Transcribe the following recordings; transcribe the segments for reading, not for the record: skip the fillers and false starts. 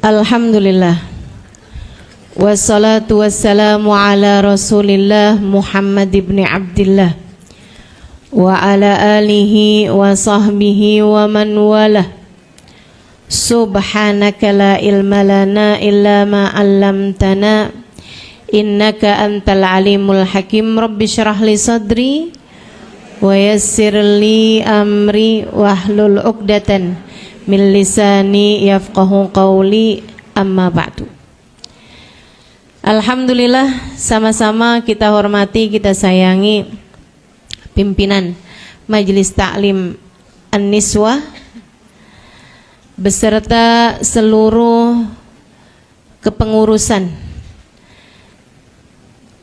Alhamdulillah. Wassalatu wassalamu ala Rasulillah Muhammad ibn Abdillah wa ala alihi wa sahbihi wa man walah. Subhanaka la ilma lana illa ma 'allamtana innaka antal alimul hakim. Rabbi syrah li sadri wa yassir li amri wahlul 'uqdatan min lisani yafqahu qawli, amma ba'du. Alhamdulillah, sama-sama kita hormati, kita sayangi pimpinan Majelis Ta'lim An-Niswah beserta seluruh kepengurusan,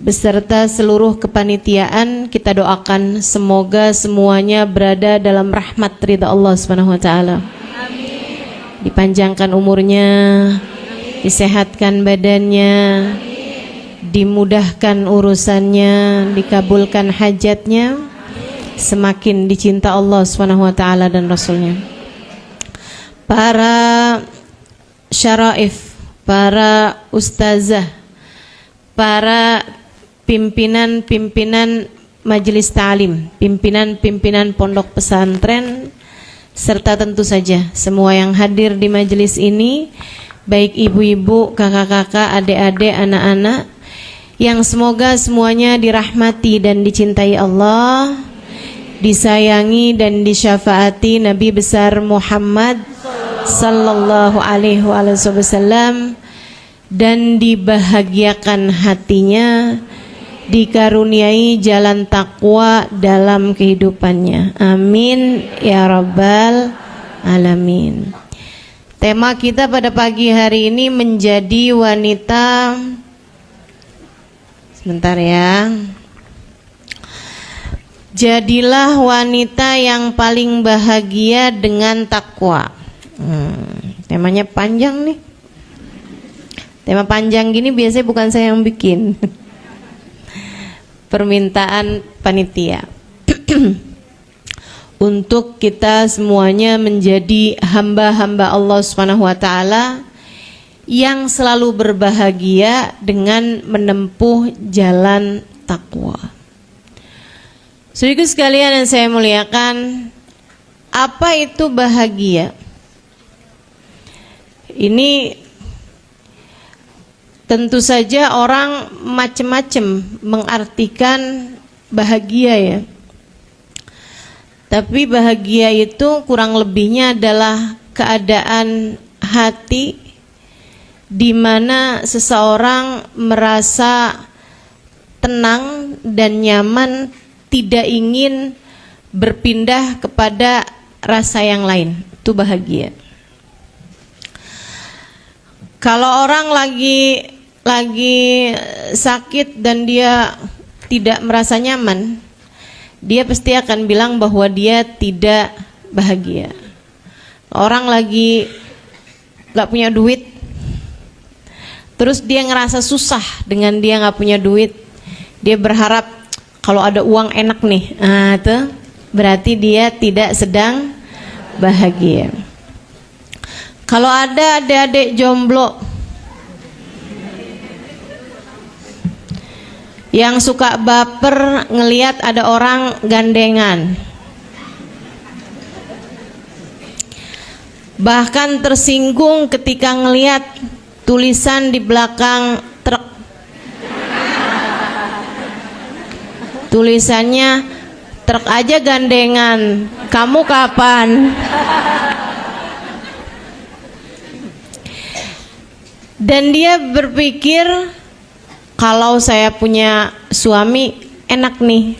beserta seluruh kepanitiaan. Kita doakan semoga semuanya berada dalam rahmat ridha Allah Subhanahu wa taala. Amin. Dipanjangkan umurnya, amin. Disehatkan badannya, amin. Dimudahkan urusannya, dikabulkan hajatnya, amin. Semakin dicinta Allah Subhanahu wa taala dan Rasulnya. Para syaraif, para ustazah, para pimpinan-pimpinan majelis ta'lim, pimpinan-pimpinan pondok pesantren, serta tentu saja semua yang hadir di majelis ini, baik ibu-ibu, kakak-kakak, adik-adik, anak-anak, yang semoga semuanya dirahmati dan dicintai Allah, disayangi dan disyafaati Nabi besar Muhammad sallallahu alaihi wasallam, dan dibahagiakan hatinya, dikaruniai jalan takwa dalam kehidupannya. Amin ya rabbal alamin. Tema kita pada pagi hari ini menjadi wanita, sebentar ya, jadilah wanita yang paling bahagia dengan takwa. Temanya panjang nih. Tema panjang gini biasanya bukan saya yang bikin. Permintaan panitia. Untuk kita semuanya menjadi hamba-hamba Allah Subhanahu wa taala yang selalu berbahagia dengan menempuh jalan takwa. Saudaraku sekalian yang saya muliakan, apa itu bahagia? Ini tentu saja orang macam-macam mengartikan bahagia ya. Tapi bahagia itu kurang lebihnya adalah keadaan hati di mana seseorang merasa tenang dan nyaman, tidak ingin berpindah kepada rasa yang lain. Itu bahagia. Kalau orang lagi sakit dan dia tidak merasa nyaman, dia pasti akan bilang bahwa dia tidak bahagia. Orang lagi gak punya duit, terus dia ngerasa susah dengan dia gak punya duit, dia berharap kalau ada uang enak nih, itu berarti dia tidak sedang bahagia. Kalau ada adik-adik jomblo yang suka baper ngelihat ada orang gandengan, bahkan tersinggung ketika ngelihat tulisan di belakang truk, tulisannya truk aja gandengan, kamu kapan? Dan dia berpikir, kalau saya punya suami enak nih.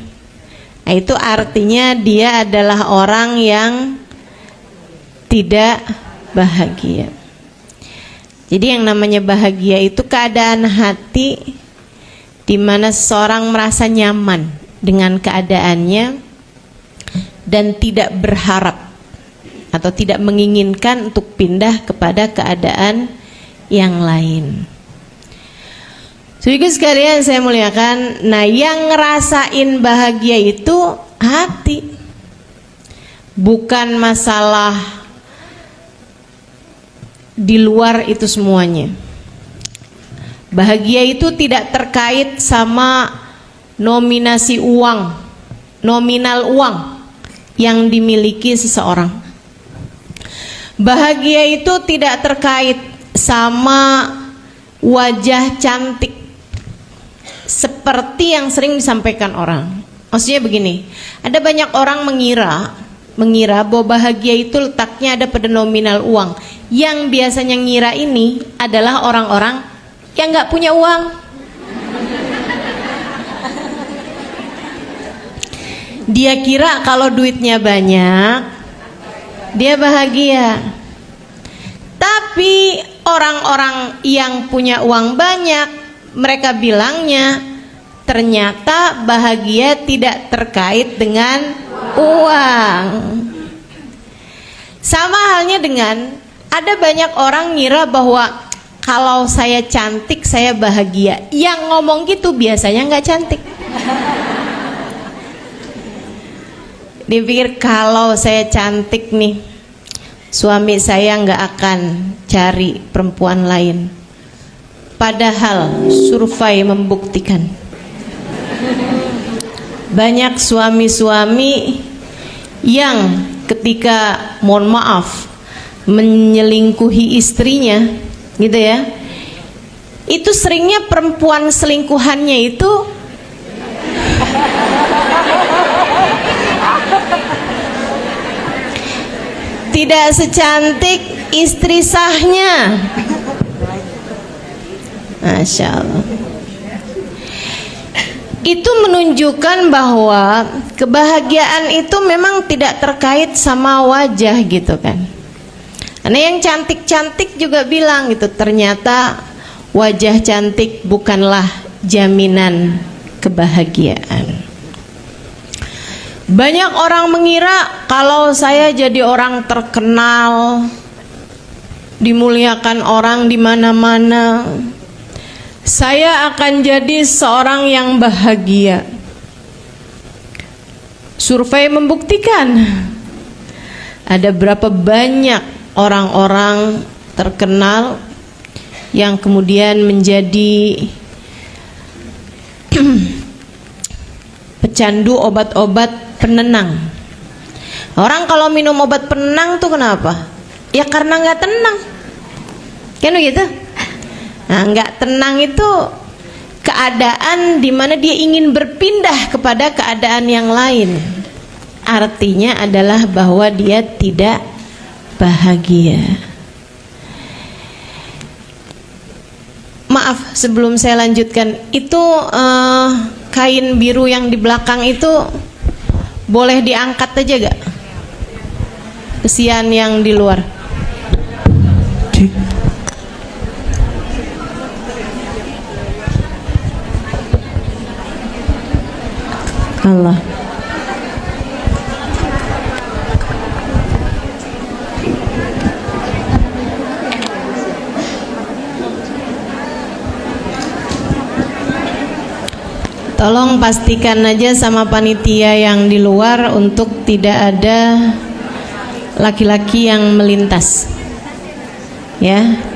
Nah, itu artinya dia adalah orang yang tidak bahagia. Jadi yang namanya bahagia itu keadaan hati di mana seseorang merasa nyaman dengan keadaannya dan tidak berharap atau tidak menginginkan untuk pindah kepada keadaan yang lain. Saudara sekalian saya muliakan, nah yang ngerasain bahagia itu hati, bukan masalah di luar itu semuanya. Bahagia itu tidak terkait sama nominasi uang, nominal uang yang dimiliki seseorang. Bahagia itu tidak terkait sama wajah cantik seperti yang sering disampaikan orang. Maksudnya begini, ada banyak orang mengira bahwa bahagia itu letaknya ada pada nominal uang. Yang biasanya ngira ini adalah orang-orang yang nggak punya uang. Dia kira kalau duitnya banyak, dia bahagia. Tapi orang-orang yang punya uang banyak, mereka bilangnya ternyata bahagia tidak terkait dengan uang. Sama halnya dengan ada banyak orang ngira bahwa kalau saya cantik saya bahagia. Yang ngomong gitu biasanya nggak cantik. Dipikir kalau saya cantik nih, suami saya nggak akan cari perempuan lain. Padahal survei membuktikan banyak suami-suami yang ketika mohon maaf menyelingkuhi istrinya, gitu ya, itu seringnya perempuan selingkuhannya itu tidak secantik istri sahnya. Masya Allah. Itu menunjukkan bahwa kebahagiaan itu memang tidak terkait sama wajah gitu kan. Karena yang cantik-cantik juga bilang gitu, ternyata wajah cantik bukanlah jaminan kebahagiaan. Banyak orang mengira kalau saya jadi orang terkenal, dimuliakan orang di mana-mana, saya akan jadi seorang yang bahagia. Survei membuktikan ada berapa banyak orang-orang terkenal yang kemudian menjadi pecandu obat-obat penenang. Orang kalau minum obat penenang tuh kenapa? Ya karena nggak tenang, kan begitu? Nah, nggak tenang itu keadaan di mana dia ingin berpindah kepada keadaan yang lain. Artinya adalah bahwa dia tidak bahagia. Maaf, sebelum saya lanjutkan, itu kain biru yang di belakang itu boleh diangkat aja gak? Kesian yang di luar. Allah. Tolong pastikan aja sama panitia yang di luar untuk tidak ada laki-laki yang melintas, ya.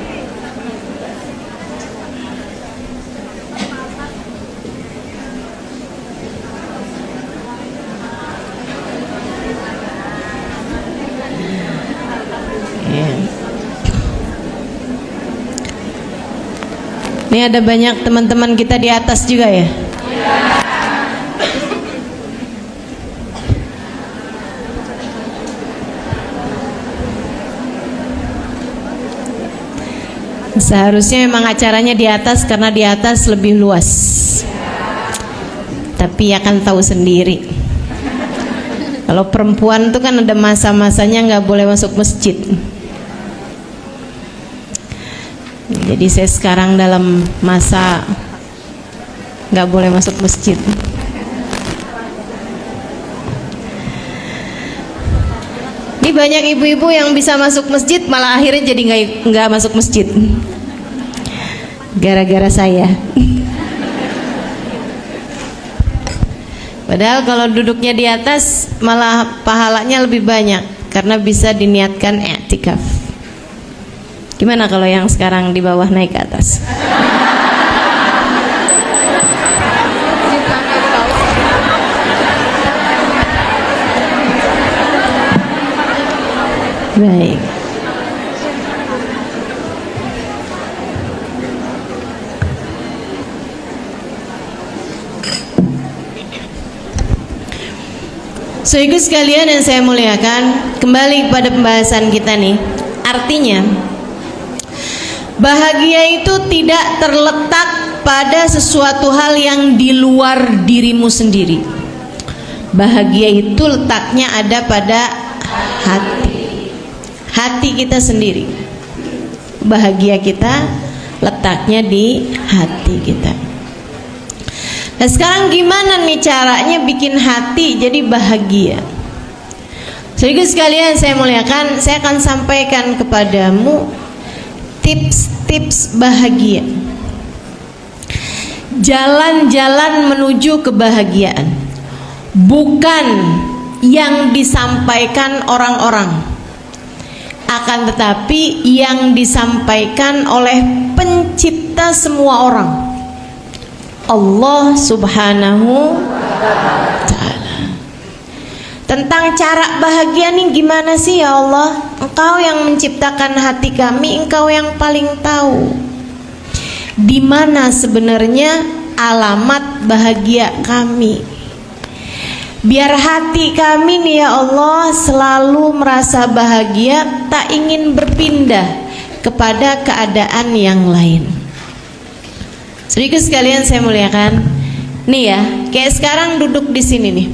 Ini ada banyak teman-teman kita di atas juga ya. Seharusnya memang acaranya di atas karena di atas lebih luas. Tapi akan tahu sendiri. Kalau perempuan tuh kan ada masa-masanya nggak boleh masuk masjid. Jadi saya sekarang dalam masa nggak boleh masuk masjid. Ini banyak ibu-ibu yang bisa masuk masjid malah akhirnya jadi nggak masuk masjid gara-gara saya. Padahal kalau duduknya di atas malah pahalanya lebih banyak karena bisa diniatkan i'tikaf. Gimana kalau yang sekarang di bawah naik ke atas? Baik. Saudaraku sekalian yang saya muliakan, kembali kepada pembahasan kita nih. Artinya, bahagia itu tidak terletak pada sesuatu hal yang di luar dirimu sendiri. Bahagia itu letaknya ada pada hati kita sendiri. Bahagia kita letaknya di hati kita. Nah sekarang gimana nih caranya bikin hati jadi bahagia? Saudara sekalian saya muliakan, saya akan sampaikan kepadamu tips-tips bahagia, jalan-jalan menuju kebahagiaan, bukan yang disampaikan orang-orang, akan tetapi yang disampaikan oleh pencipta semua orang, Allah Subhanahu wa Ta'ala. Tentang cara bahagia nih gimana sih ya Allah? Engkau yang menciptakan hati kami, Engkau yang paling tahu di mana sebenarnya alamat bahagia kami. Biar hati kami nih ya Allah selalu merasa bahagia, tak ingin berpindah kepada keadaan yang lain. Saudara sekalian saya muliakan, nih ya, kayak sekarang duduk di sini nih.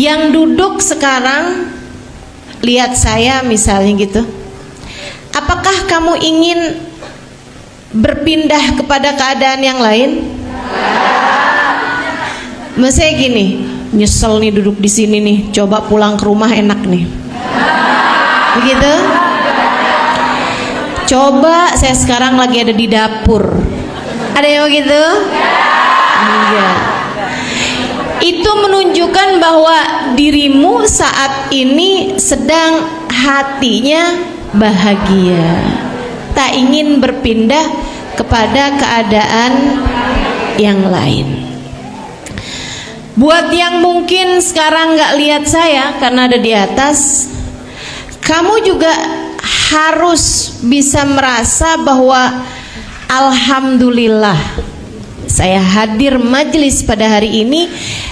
Yang duduk sekarang lihat saya misalnya gitu. Apakah kamu ingin berpindah kepada keadaan yang lain? Maksudnya gini, nyesel nih duduk di sini nih, coba pulang ke rumah enak nih. Begitu? Coba saya sekarang lagi ada di dapur. Ada yang begitu? Enggak. Itu menunjukkan bahwa dirimu saat ini sedang hatinya bahagia, tak ingin berpindah kepada keadaan yang lain. Buat yang mungkin sekarang nggak lihat saya karena ada di atas, kamu juga harus bisa merasa bahwa alhamdulillah saya hadir majelis pada hari ini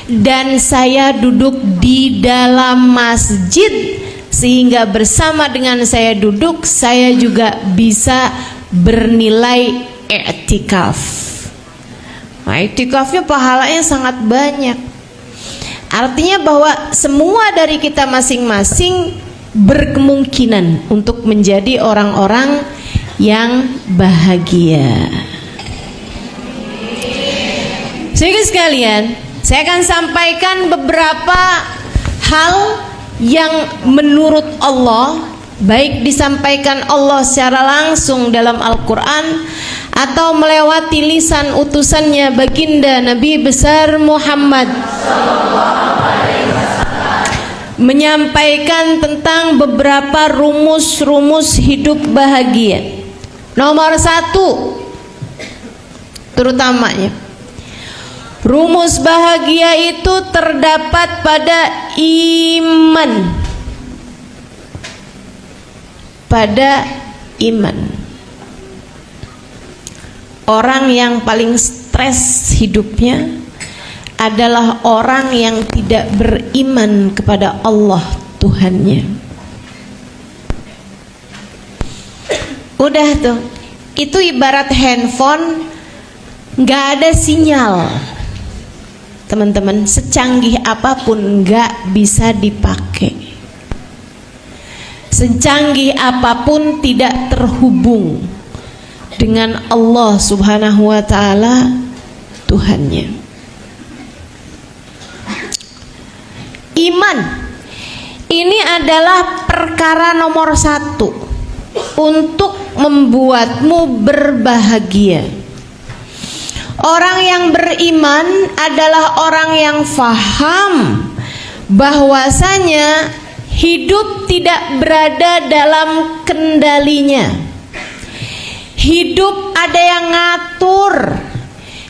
dan saya duduk di dalam masjid, sehingga bersama dengan saya duduk saya juga bisa bernilai i'tikaf. Nah, i'tikafnya pahalanya sangat banyak. Artinya bahwa semua dari kita masing-masing berkemungkinan untuk menjadi orang-orang yang bahagia. Saudara sekalian, saya akan sampaikan beberapa hal yang menurut Allah, baik disampaikan Allah secara langsung dalam Al-Quran atau melewati lisan utusannya baginda Nabi besar Muhammad, menyampaikan tentang beberapa rumus-rumus hidup bahagia. Nomor 1, terutamanya rumus bahagia itu terdapat pada iman. Pada iman. Orang yang paling stres hidupnya adalah orang yang tidak beriman kepada Allah Tuhannya. Udah tuh, itu ibarat handphone nggak ada sinyal. Teman-teman, secanggih apapun nggak bisa dipakai. Secanggih apapun tidak terhubung dengan Allah Subhanahu wa Ta'ala Tuhannya. Iman ini adalah perkara nomor 1 untuk membuatmu berbahagia. Orang yang beriman adalah orang yang faham bahwasanya hidup tidak berada dalam kendalinya. Hidup ada yang ngatur,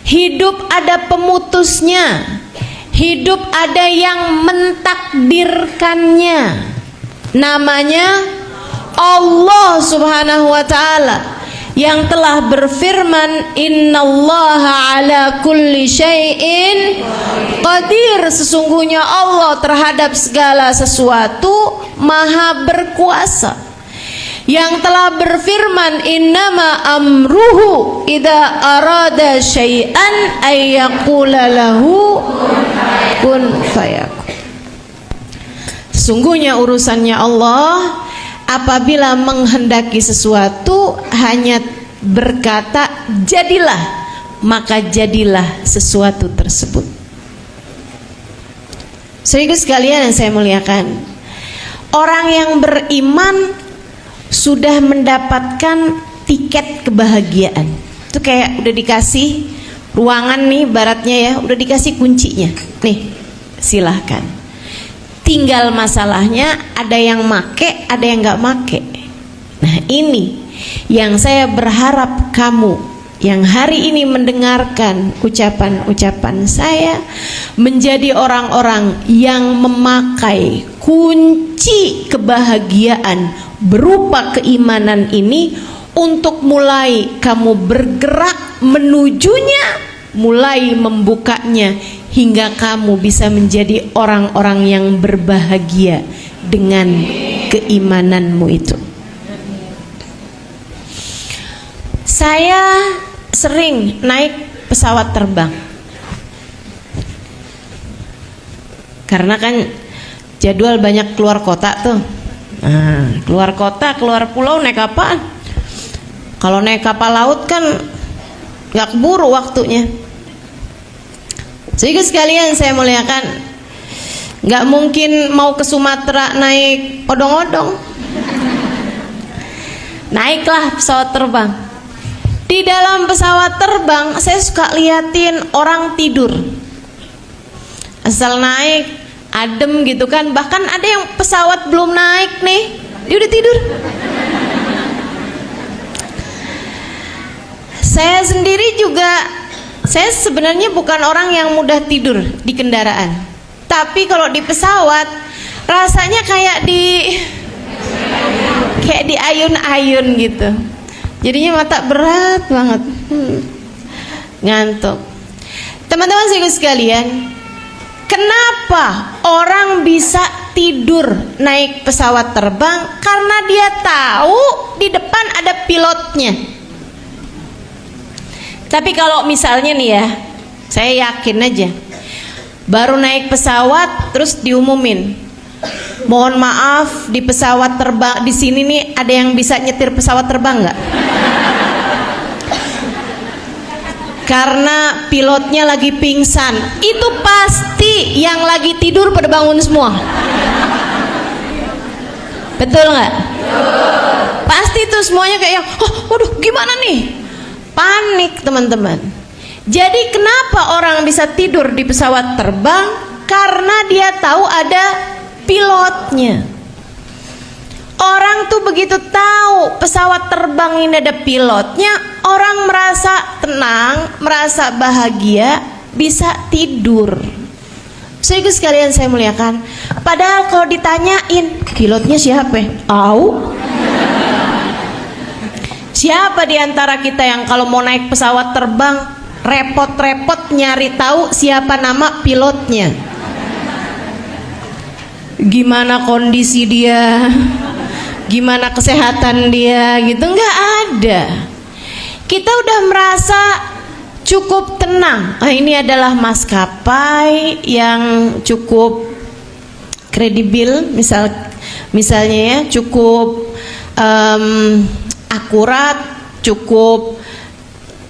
hidup ada pemutusnya, hidup ada yang mentakdirkannya. Namanya Allah Subhanahu wa ta'ala, yang telah berfirman, innallaha ala kulli syai'in qadir. Sesungguhnya Allah terhadap segala sesuatu maha berkuasa. Yang telah berfirman, innama amruhu idza arada syai'an ay yaqula lahu kun fayakun. Sesungguhnya urusannya Allah, apabila menghendaki sesuatu hanya berkata jadilah, maka jadilah sesuatu tersebut. Saudara sekalian yang saya muliakan, orang yang beriman sudah mendapatkan tiket kebahagiaan. Itu kayak udah dikasih ruangan nih baratnya ya, udah dikasih kuncinya. Nih, silahkan. Tinggal masalahnya ada yang make, ada yang nggak make. Nah, ini yang saya berharap kamu yang hari ini mendengarkan ucapan-ucapan saya menjadi orang-orang yang memakai kunci kebahagiaan berupa keimanan ini untuk mulai kamu bergerak menujunya, mulai membukanya, hingga kamu bisa menjadi orang-orang yang berbahagia dengan keimananmu itu. Saya sering naik pesawat terbang karena kan jadwal banyak keluar kota tuh. Nah, keluar kota, keluar pulau naik apaan? Kalau naik kapal laut kan gak keburu waktunya. Sehingga sekalian saya muliakan, gak mungkin mau ke Sumatera naik odong-odong. Naiklah pesawat terbang. Di dalam pesawat terbang saya suka liatin orang tidur. Asal naik adem gitu kan. Bahkan ada yang pesawat belum naik nih, dia udah tidur. Saya sendiri juga, saya sebenarnya bukan orang yang mudah tidur di kendaraan, tapi kalau di pesawat rasanya kayak di ayun-ayun gitu. Jadinya mata berat banget, ngantuk. Teman-teman sekalian, kenapa orang bisa tidur naik pesawat terbang? Karena dia tahu di depan ada pilotnya. Tapi kalau misalnya nih ya, saya yakin aja, baru naik pesawat terus diumumin, mohon maaf di pesawat terbang di sini nih ada yang bisa nyetir pesawat terbang nggak? Karena pilotnya lagi pingsan. Itu pasti yang lagi tidur pada bangun semua. Betul nggak? Pasti tuh semuanya kayak, oh, waduh, gimana nih? Panik teman-teman. Jadi kenapa orang bisa tidur di pesawat terbang? Karena dia tahu ada pilotnya. Orang tuh begitu tahu pesawat terbang ini ada pilotnya, orang merasa tenang, merasa bahagia, bisa tidur. Sehingga sekalian saya muliakan, padahal kalau ditanyain pilotnya siapa? Tahu? Siapa di antara kita yang kalau mau naik pesawat terbang repot-repot nyari tahu siapa nama pilotnya? Gimana kondisi dia? Gimana kesehatan dia gitu? Nggak ada. Kita udah merasa cukup tenang. Ini adalah maskapai yang cukup kredibel, misalnya ya, cukup akurat, cukup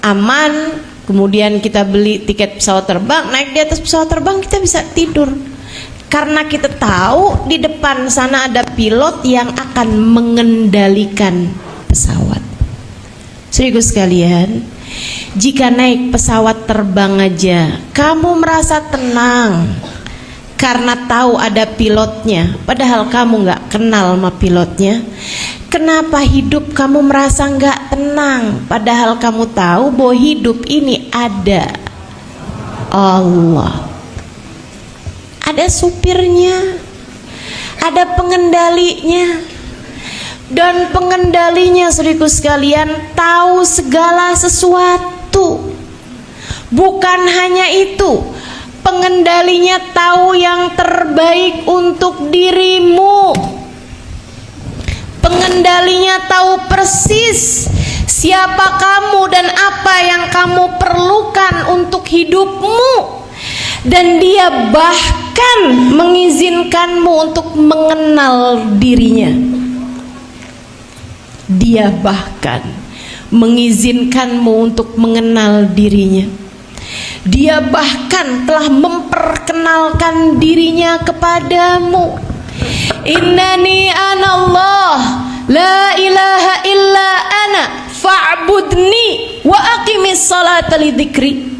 aman. Kemudian kita beli tiket pesawat terbang, naik di atas pesawat terbang, kita bisa tidur. Karena kita tahu di depan sana ada pilot yang akan mengendalikan pesawat. Serius sekalian, jika naik pesawat terbang aja kamu merasa tenang, karena tahu ada pilotnya, padahal kamu nggak kenal sama pilotnya. Kenapa hidup kamu merasa nggak tenang, padahal kamu tahu bahwa hidup ini ada Allah, ada supirnya, ada pengendalinya. Dan pengendalinya, saudaraku sekalian, tahu segala sesuatu. Bukan hanya itu, pengendalinya tahu yang terbaik untuk dirimu. Pengendalinya tahu persis siapa kamu dan apa yang kamu perlukan untuk hidupmu. Dan dia bahkan mengizinkanmu untuk mengenal dirinya. Dia bahkan mengizinkanmu untuk mengenal dirinya. Dia bahkan telah memperkenalkan dirinya kepadamu. Innani anallah, la ilaha illa ana, fa'budni wa aqimis salata lidzikri.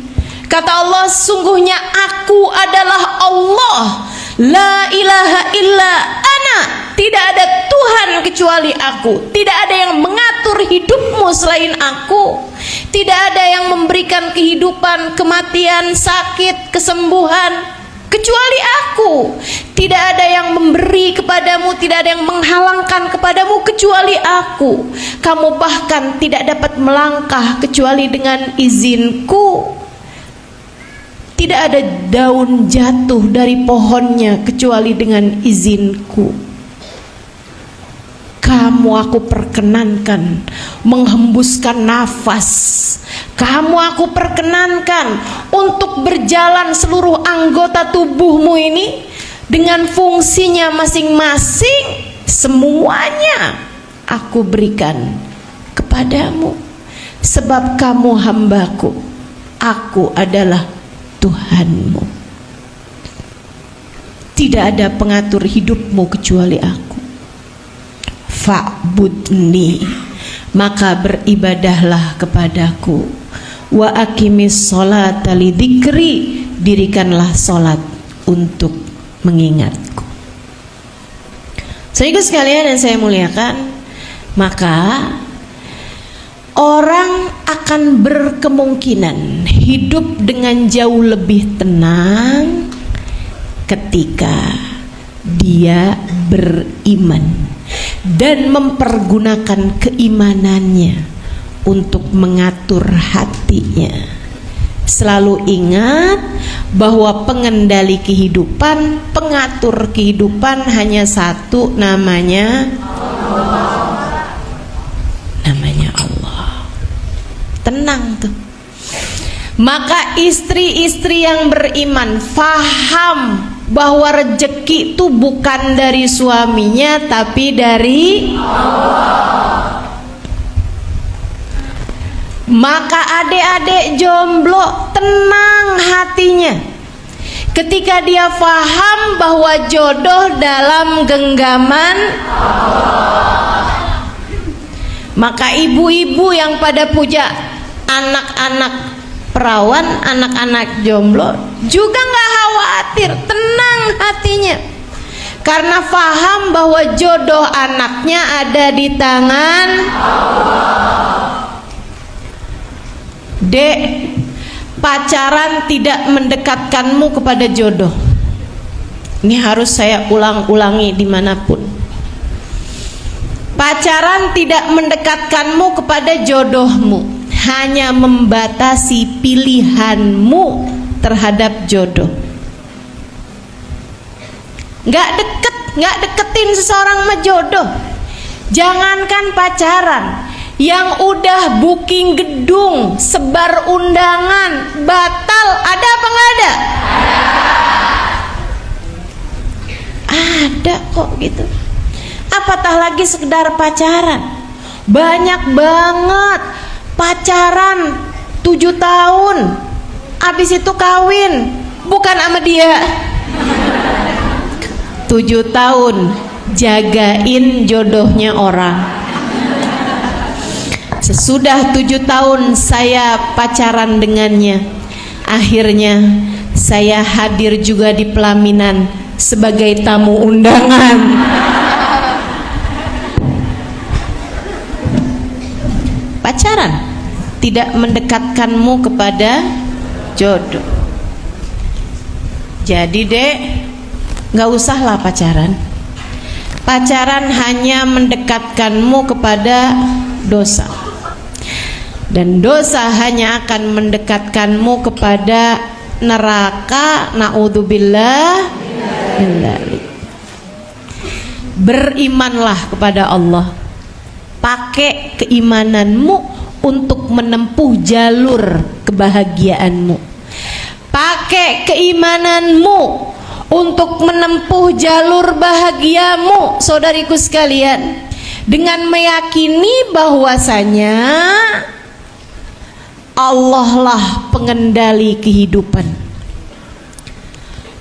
Kata Allah, sungguhnya aku adalah Allah, la ilaha illa ana, tidak ada Tuhan kecuali aku, tidak ada yang mengatur hidupmu selain aku, tidak ada yang memberikan kehidupan, kematian, sakit, kesembuhan kecuali aku, tidak ada yang memberi kepadamu, tidak ada yang menghalangkan kepadamu kecuali aku. Kamu bahkan tidak dapat melangkah kecuali dengan izinku. Tidak ada daun jatuh dari pohonnya kecuali dengan izinku. Kamu aku perkenankan menghembuskan nafas. Kamu aku perkenankan untuk berjalan seluruh anggota tubuhmu ini dengan fungsinya masing-masing. Semuanya aku berikan kepadamu, sebab kamu hambaku, aku adalah Tuhanmu. Tidak ada pengatur hidupmu kecuali aku. Fa'budni, maka beribadahlah kepadaku. Wa aqimis sholata lidzikri, dirikanlah salat untuk mengingatku. Saudaraku sekalian yang saya muliakan, maka orang akan berkemungkinan hidup dengan jauh lebih tenang ketika dia beriman dan mempergunakan keimanannya untuk mengatur hatinya. Selalu ingat bahwa pengendali kehidupan, pengatur kehidupan hanya satu, namanya Allah. Namanya Allah. Tenang tuh. Maka istri-istri yang beriman faham bahwa rezeki itu bukan dari suaminya tapi dari Allah. Maka adik-adik jomblo tenang hatinya ketika dia faham bahwa jodoh dalam genggaman Allah. Maka ibu-ibu yang pada puja anak-anak perawan, anak-anak jomblo juga nggak khawatir, tenang hatinya karena faham bahwa jodoh anaknya ada di tangan Allah. Dek, pacaran tidak mendekatkanmu kepada jodoh. Ini harus saya ulang-ulangi dimanapun. Pacaran tidak mendekatkanmu kepada jodohmu, hanya membatasi pilihanmu terhadap jodoh. Nggak deketin seseorang sama jodoh. Jangankan pacaran, yang udah booking gedung, sebar undangan, batal, ada apa nggak ada? Ada kok gitu. Apatah lagi sekedar pacaran. Banyak banget pacaran 7 tahun, abis itu kawin, bukan sama dia. 7 tahun jagain jodohnya orang. Sesudah 7 tahun saya pacaran dengannya, akhirnya saya hadir juga di pelaminan sebagai tamu undangan. Pacaran tidak mendekatkanmu kepada jodoh. Jadi dek, nggak usahlah pacaran. Pacaran hanya mendekatkanmu kepada dosa, dan dosa hanya akan mendekatkanmu kepada neraka. Naudzubillah. Berimanlah kepada Allah. Pakai keimananmu untuk menempuh jalur kebahagiaanmu. Pakai keimananmu untuk menempuh jalur bahagiamu, saudariku sekalian, dengan meyakini bahwasanya Allah lah pengendali kehidupan.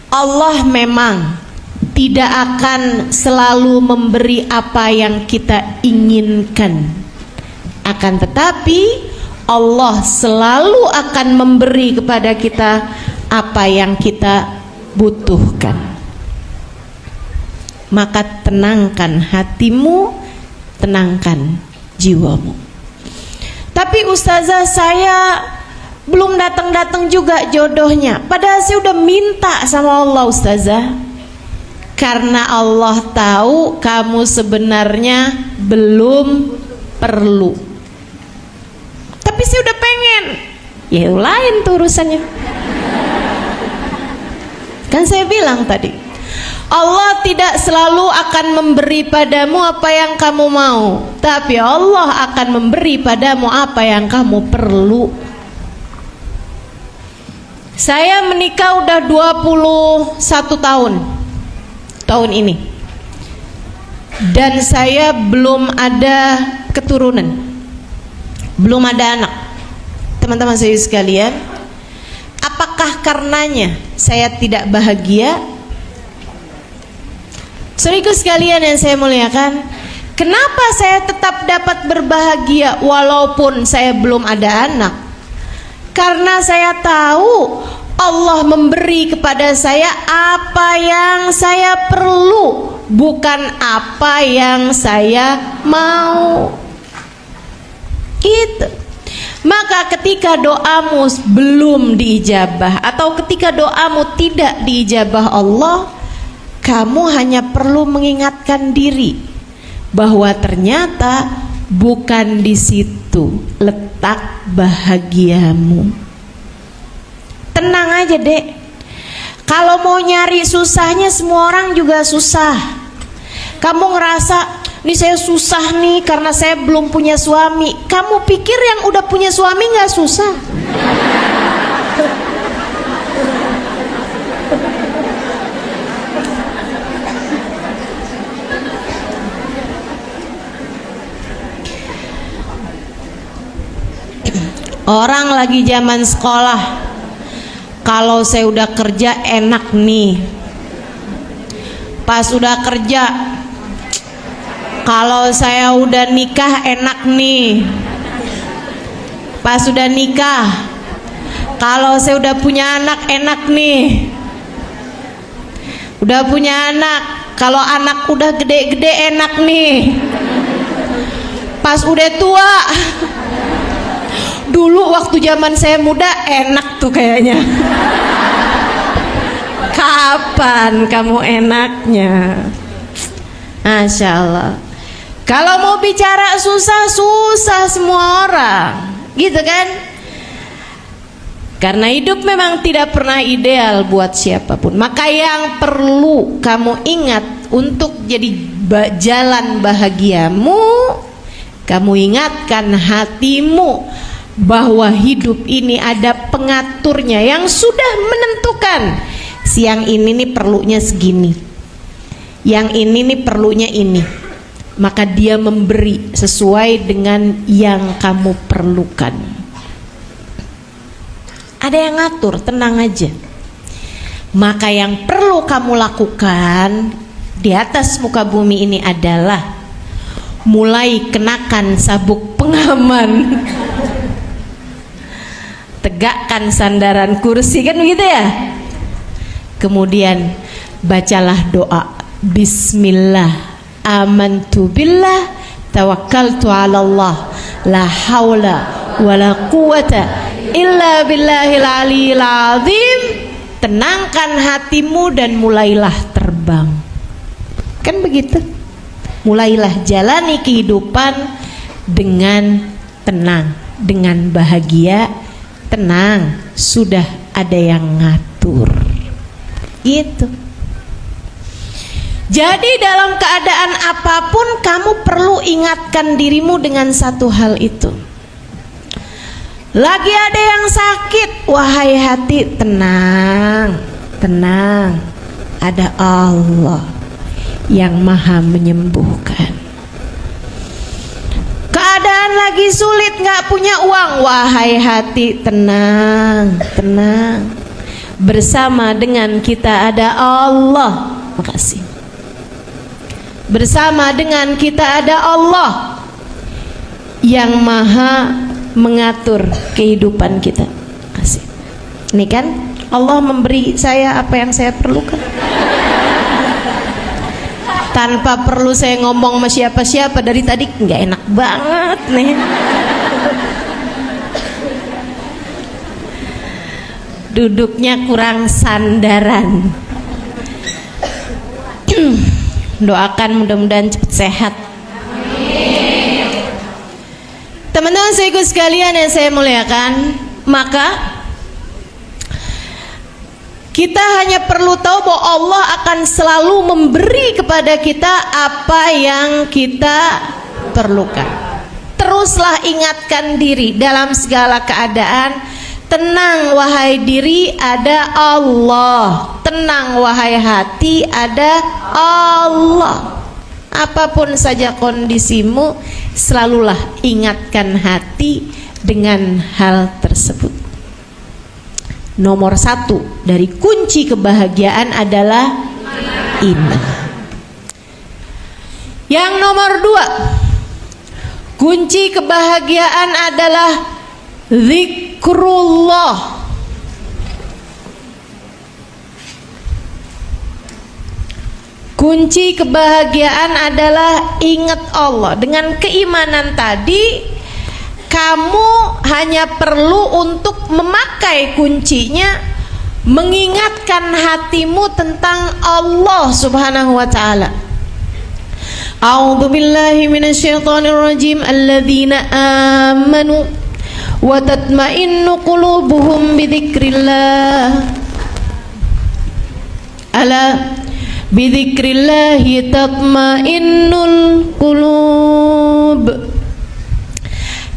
Allah memang tidak akan selalu memberi apa yang kita inginkan, akan tetapi Allah selalu akan memberi kepada kita apa yang kita butuhkan. Maka tenangkan hatimu, tenangkan jiwamu. Tapi ustazah, saya belum datang-datang juga jodohnya, padahal saya udah minta sama Allah ustazah. Karena Allah tahu kamu sebenarnya belum perlu. Tapi saya udah pengen. Ya lain tuh urusannya. Kan saya bilang tadi, Allah tidak selalu akan memberi padamu apa yang kamu mau, tapi Allah akan memberi padamu apa yang kamu perlu. Saya menikah udah 21 tahun ini, dan saya belum ada keturunan, belum ada anak. Teman-teman saya sekalian, apakah karenanya saya tidak bahagia? Saudaraku sekalian yang saya muliakan, kenapa saya tetap dapat berbahagia walaupun saya belum ada anak? Karena saya tahu Allah memberi kepada saya apa yang saya perlu, bukan apa yang saya mau. Gitu. Maka ketika doamu belum diijabah atau ketika doamu tidak diijabah Allah, kamu hanya perlu mengingatkan diri bahwa ternyata bukan di situ letak bahagiamu. Tenang aja dek, kalau mau nyari susahnya semua orang juga susah. Kamu ngerasa ini saya susah nih karena saya belum punya suami. Kamu pikir yang udah punya suami nggak susah? Orang lagi zaman sekolah, kalau saya udah kerja enak nih. Pas udah kerja, kalau saya udah nikah enak nih. Pas udah nikah, kalau saya udah punya anak enak nih. Udah punya anak, kalau anak udah gede-gede enak nih. Pas udah tua, dulu waktu zaman saya muda enak tuh kayaknya. Kapan kamu enaknya? Masya Allah. Kalau mau bicara susah, susah semua orang, gitu kan? Karena hidup memang tidak pernah ideal buat siapapun. Maka yang perlu kamu ingat untuk jadi jalan bahagiamu, kamu ingatkan hatimu bahwa hidup ini ada pengaturnya yang sudah menentukan. Siang ini nih perlunya segini, yang ini nih perlunya ini. Maka dia memberi sesuai dengan yang kamu perlukan. Ada yang ngatur, tenang aja. Maka yang perlu kamu lakukan di atas muka bumi ini adalah mulai kenakan sabuk pengaman, tegakkan sandaran kursi, kan begitu ya? Kemudian bacalah doa Bismillah amantu billah tawakkaltu ala Allah la haula wala quwata illa billahil aliyil azim. Tenangkan hatimu dan mulailah terbang. Kan begitu? Mulailah jalani kehidupan dengan tenang, dengan bahagia. Tenang, sudah ada yang ngatur. Gitu. Jadi dalam keadaan apapun kamu perlu ingatkan dirimu dengan satu hal itu. Lagi ada yang sakit, wahai hati, tenang, tenang. Ada Allah yang maha menyembuhkan. Keadaan lagi sulit, gak punya uang, wahai hati, tenang, tenang. Bersama dengan kita ada Allah. Makasih. Bersama dengan kita ada Allah yang maha mengatur kehidupan kita. Kasih. Ini kan Allah memberi saya apa yang saya perlukan, tanpa perlu saya ngomong sama siapa-siapa. Dari tadi nggak enak banget nih. Duduknya kurang sandaran. Doakan mudah-mudahan cepat sehat. Teman-teman saya sekalian yang saya muliakan, maka kita hanya perlu tahu bahwa Allah akan selalu memberi kepada kita apa yang kita perlukan. Teruslah ingatkan diri dalam segala keadaan. Tenang wahai diri, ada Allah. Tenang wahai hati, ada Allah. Apapun saja kondisimu, selalulah ingatkan hati dengan hal tersebut. Nomor 1 dari kunci kebahagiaan adalah iman. Yang nomor 2, kunci kebahagiaan adalah zikrullah. Kunci kebahagiaan adalah ingat Allah. Dengan keimanan tadi, kamu hanya perlu untuk memakai kuncinya, mengingatkan hatimu tentang Allah Subhanahu wa taala. A'udzu billahi minasyaitonir rajim. Alladzina amanu wa tatma'innu qulubuhum bidzikrillah. Ala bidzikrillahi tatma'innul qulub.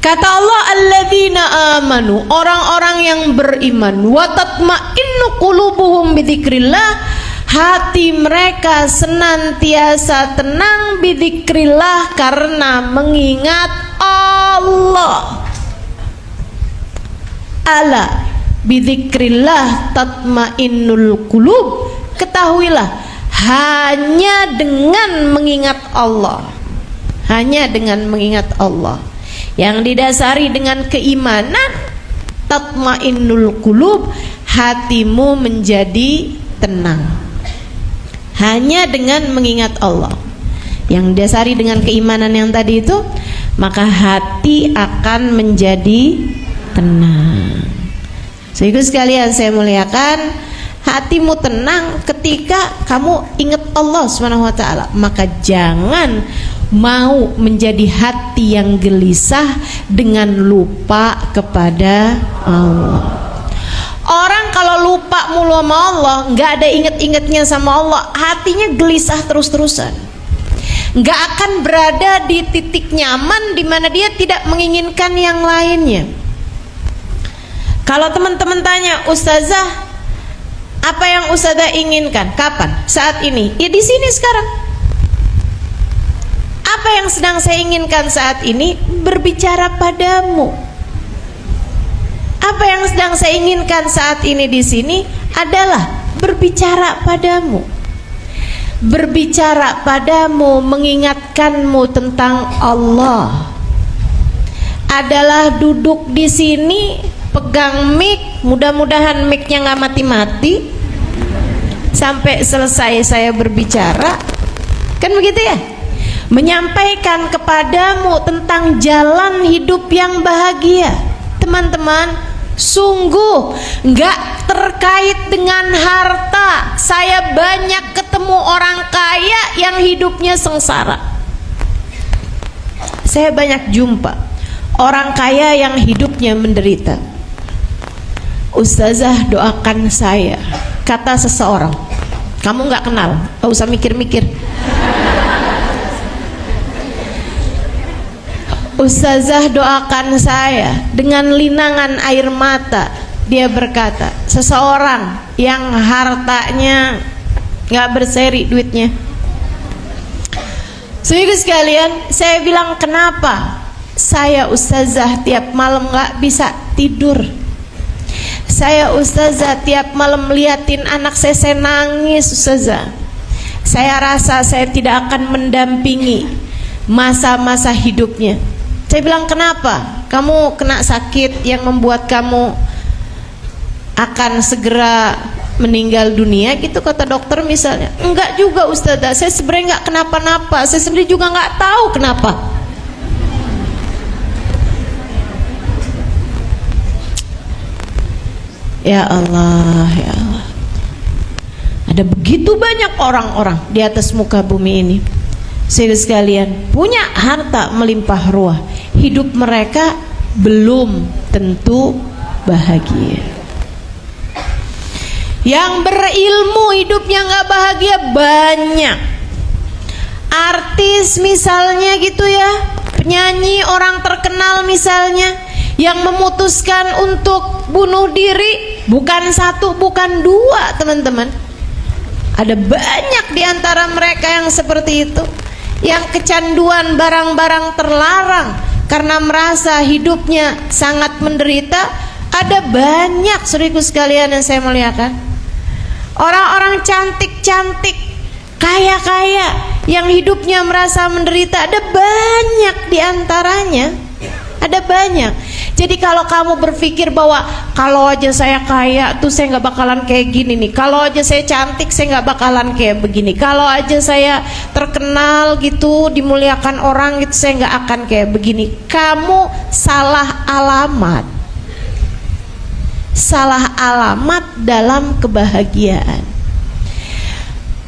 Kata Allah, alladzina amanu, orang-orang yang beriman, wa tatma'innu qulubuhum bidzikrillah, hati mereka senantiasa tenang bidzikrillah karena mengingat Allah. Ala bidzikrillah tatmainnul qulub. Ketahuilah, hanya dengan mengingat Allah, hanya dengan mengingat Allah yang didasari dengan keimanan, tatmainnul qulub, hatimu menjadi tenang. Hanya dengan mengingat Allah yang didasari dengan keimanan yang tadi itu, maka hati akan menjadi tenang. Sehingga sekalian saya muliakan, hatimu tenang ketika kamu ingat Allah Subhanahu wa taala. Maka jangan mau menjadi hati yang gelisah dengan lupa kepada Allah. Orang kalau lupa mulu sama Allah, nggak ada inget-ingetnya sama Allah, hatinya gelisah terus-terusan. Nggak akan berada di titik nyaman di mana dia tidak menginginkan yang lainnya. Kalau teman-teman tanya, Ustazah, apa yang Ustazah inginkan? Kapan? Saat ini? Ya di sini sekarang. Apa yang sedang saya inginkan saat ini? Berbicara padamu. Apa yang sedang saya inginkan saat ini di sini adalah berbicara padamu. Berbicara padamu, mengingatkanmu tentang Allah. Adalah duduk di sini, pegang mic, mudah-mudahan micnya nggak mati-mati. sampai selesai saya berbicara. Kan begitu ya? Menyampaikan kepadamu tentang jalan hidup yang bahagia. Teman-teman, sungguh nggak terkait dengan harta. Saya banyak ketemu orang kaya yang hidupnya sengsara. Saya banyak jumpa orang kaya yang hidupnya menderita. Ustazah, doakan saya, kata seseorang. Kamu nggak kenal, nggak usah mikir-mikir. Ustazah, doakan saya. Dengan linangan air mata dia berkata, seseorang yang hartanya nggak berseri duitnya. Saudara sekalian, saya bilang, kenapa saya ustazah tiap malam nggak bisa tidur? Saya ustazah tiap malam liatin anak saya nangis. Ustazah, saya rasa saya tidak akan mendampingi masa-masa hidupnya. Saya bilang, kenapa? Kamu kena sakit yang membuat kamu akan segera meninggal dunia gitu, kata dokter misalnya. Enggak juga ustazah, saya sebenarnya nggak kenapa-napa. Saya sendiri juga nggak tahu kenapa. Ya Allah, ya Allah. Ada begitu banyak orang-orang di atas muka bumi ini, saudara sekalian, punya harta melimpah ruah, hidup mereka belum tentu bahagia. Yang berilmu hidupnya nggak bahagia banyak. Artis misalnya gitu ya, penyanyi, orang terkenal misalnya, yang memutuskan untuk bunuh diri, bukan satu, bukan dua, teman-teman. Ada banyak di antara mereka yang seperti itu, yang kecanduan barang-barang terlarang karena merasa hidupnya sangat menderita. Ada banyak, saudaraku sekalian yang saya muliakan, orang-orang cantik-cantik, kaya-kaya yang hidupnya merasa menderita. Ada banyak di antaranya. Ada banyak. Jadi kalau kamu berpikir bahwa kalau aja saya kaya tuh saya nggak bakalan kayak gini nih, kalau aja saya cantik saya nggak bakalan kayak begini, kalau aja saya terkenal gitu, dimuliakan orang gitu, saya nggak akan kayak begini. Kamu salah alamat. Salah alamat dalam kebahagiaan.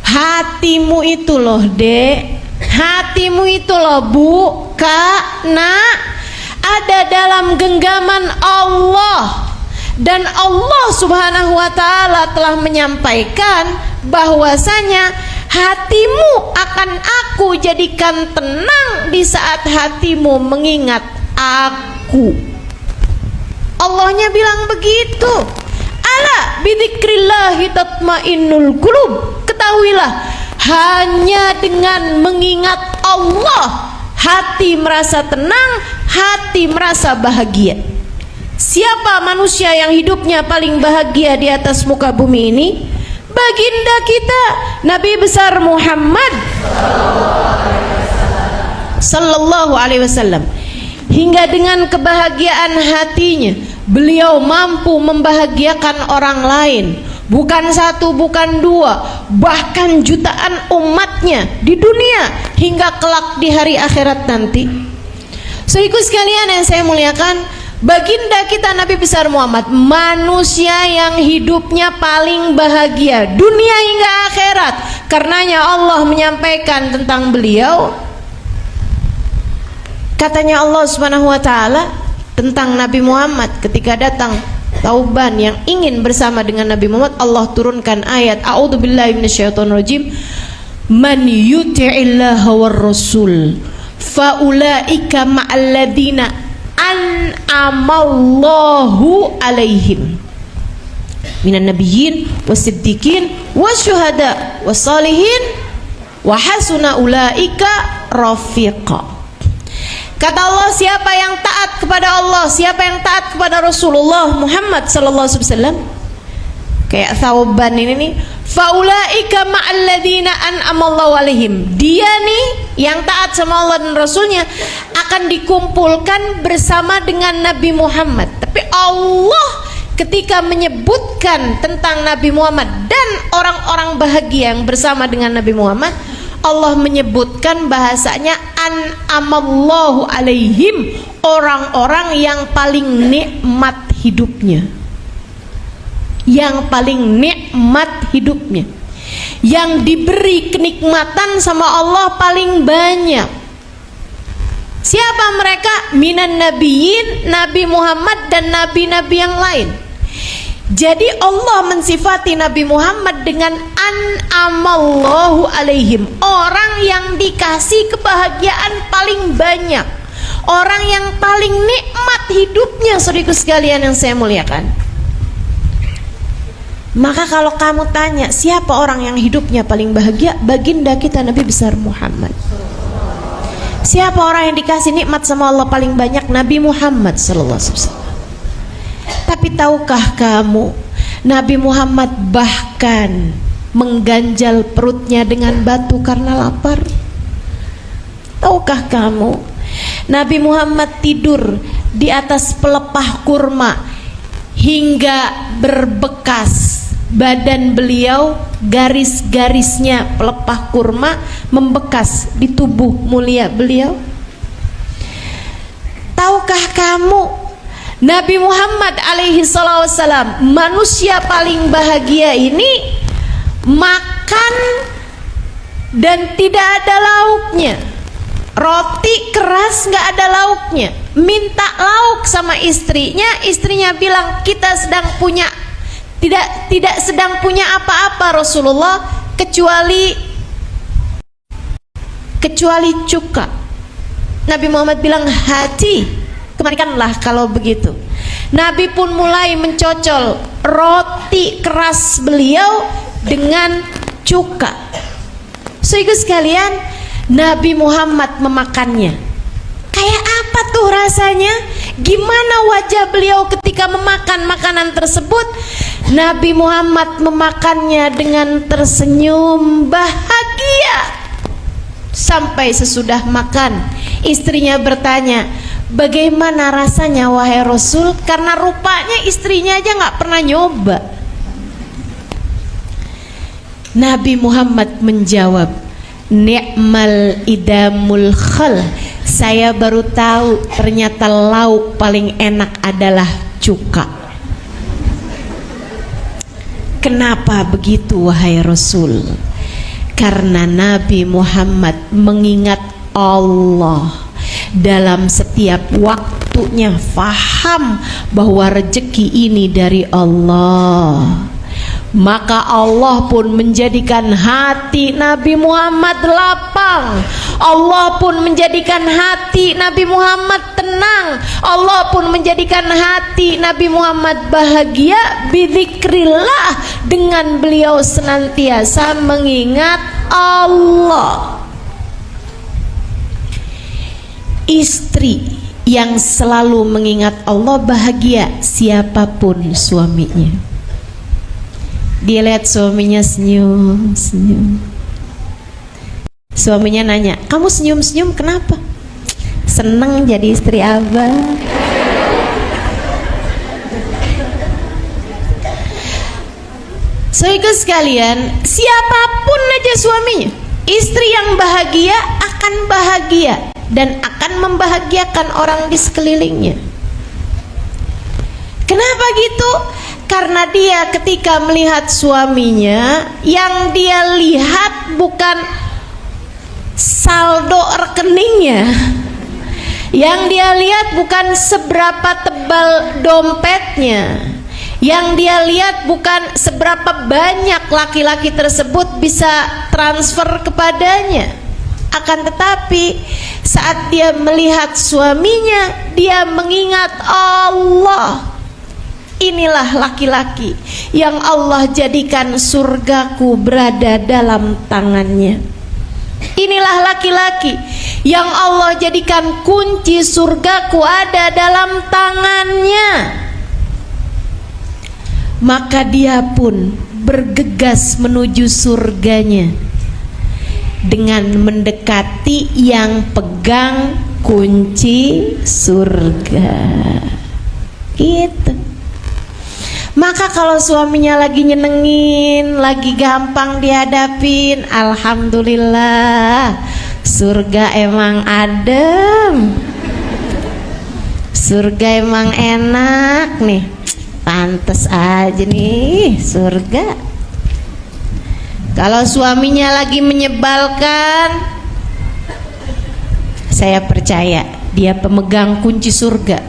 Hatimu itu loh, Dek. Hatimu itu loh, Bu, Kak, Nak, ada dalam genggaman Allah. Dan Allah Subhanahu wa ta'ala telah menyampaikan bahwasanya hatimu akan aku jadikan tenang di saat hatimu mengingat aku. Allahnya bilang begitu. Ala bidzikrillahi tatmainnul qulub. Ketahuilah, hanya dengan mengingat Allah hati merasa tenang, hati merasa bahagia. Siapa manusia yang hidupnya paling bahagia di atas muka bumi ini? Baginda kita, Nabi besar Muhammad sallallahu alaihi wasallam. Hingga dengan kebahagiaan hatinya, beliau mampu membahagiakan orang lain. Bukan satu, bukan dua, bahkan jutaan umatnya di dunia hingga kelak di hari akhirat nanti. Saudaraku sekalian yang saya muliakan, baginda kita Nabi besar Muhammad, manusia yang hidupnya paling bahagia dunia hingga akhirat. Karenanya Allah menyampaikan tentang beliau, katanya Allah Subhanahu wa ta'ala tentang Nabi Muhammad ketika datang Tauban yang ingin bersama dengan Nabi Muhammad, Allah turunkan ayat A'udzubillahi minasyaitonirrajim, man yuti'illaha war rasul faulaika ma'alladzina an'amallahu alaihim minan nabiyyin wasiddiqin wasyuhada wassalihin wa hasuna ulaika rafiqa. Kata Allah, siapa yang taat kepada Allah, siapa yang taat kepada Rasulullah Muhammad sallallahu alaihi wasallam, kayak Thauban ini nih, faulaika ma'alladzina an'amallahu alaihim, dia nih yang taat sama Allah dan Rasulnya akan dikumpulkan bersama dengan Nabi Muhammad. Tapi Allah ketika menyebutkan tentang Nabi Muhammad dan orang-orang bahagia yang bersama dengan Nabi Muhammad, Allah menyebutkan bahasanya an'amallahu alaihim, orang-orang yang paling nikmat hidupnya, yang paling nikmat hidupnya, yang diberi kenikmatan sama Allah paling banyak. Siapa mereka? Minan nabiyyin, Nabi Muhammad dan nabi-nabi yang lain. Jadi Allah mensifati Nabi Muhammad dengan an'amallahu alaihim, orang yang dikasih kebahagiaan paling banyak, orang yang paling nikmat hidupnya. Saudaraku sekalian yang saya muliakan, maka kalau kamu tanya siapa orang yang hidupnya paling bahagia, baginda kita Nabi besar Muhammad. Siapa orang yang dikasih nikmat sama Allah paling banyak? Nabi Muhammad sallallahu alaihi wasallam. Tapi tahukah kamu, Nabi Muhammad bahkan mengganjal perutnya dengan batu karena lapar? Tahukah kamu, Nabi Muhammad tidur di atas pelepah kurma hingga berbekas badan beliau, garis-garisnya pelepah kurma membekas di tubuh mulia beliau. Tahukah kamu, Nabi Muhammad alaihi salam, manusia paling bahagia ini makan dan tidak ada lauknya, roti keras nggak ada lauknya, minta lauk sama istrinya, istrinya bilang kita sedang punya tidak sedang punya apa-apa Rasulullah kecuali cuka. Nabi Muhammad bilang hati, kemarikanlah kalau begitu. Nabi pun mulai mencocol roti keras beliau dengan cuka. Saudara sekalian, Nabi Muhammad memakannya. Kayak apa tuh rasanya? Gimana wajah beliau ketika memakan makanan tersebut? Nabi Muhammad memakannya dengan tersenyum bahagia. Sampai sesudah makan, istrinya bertanya, bagaimana rasanya wahai Rasul? Karena rupanya istrinya aja nggak pernah nyoba. Nabi Muhammad menjawab, ni'mal idamul khal. Saya baru tahu ternyata lauk paling enak adalah cuka. Kenapa begitu wahai Rasul? Karena Nabi Muhammad mengingat Allah dalam setiap waktunya, faham bahwa rezeki ini dari Allah. Maka Allah pun menjadikan hati Nabi Muhammad lapang, Allah pun menjadikan hati Nabi Muhammad tenang, Allah pun menjadikan hati Nabi Muhammad bahagia bidzikrillah, dengan beliau senantiasa mengingat Allah. Istri yang selalu mengingat Allah bahagia siapapun suaminya. Dia lihat suaminya senyum. Suaminya nanya, kamu senyum-senyum kenapa? Seneng jadi istri abang. Saudara sekalian, siapapun aja suaminya, istri yang bahagia akan bahagia dan akan membahagiakan orang di sekelilingnya. Kenapa gitu? Karena dia ketika melihat suaminya, yang dia lihat bukan saldo rekeningnya, yang dia lihat bukan seberapa tebal dompetnya, yang dia lihat bukan seberapa banyak laki-laki tersebut bisa transfer kepadanya. Akan tetapi saat dia melihat suaminya, dia mengingat Allah. Inilah laki-laki yang Allah jadikan surgaku berada dalam tangannya. Inilah laki-laki yang Allah jadikan kunci surgaku ada dalam tangannya. Maka dia pun bergegas menuju surganya dengan mendekati yang pegang kunci surga. Gitu. Maka kalau suaminya lagi nyenengin, lagi gampang dihadapin, alhamdulillah, surga emang adem, surga emang enak nih, pantes aja nih surga. Kalau suaminya lagi menyebalkan, saya percaya dia pemegang kunci surga,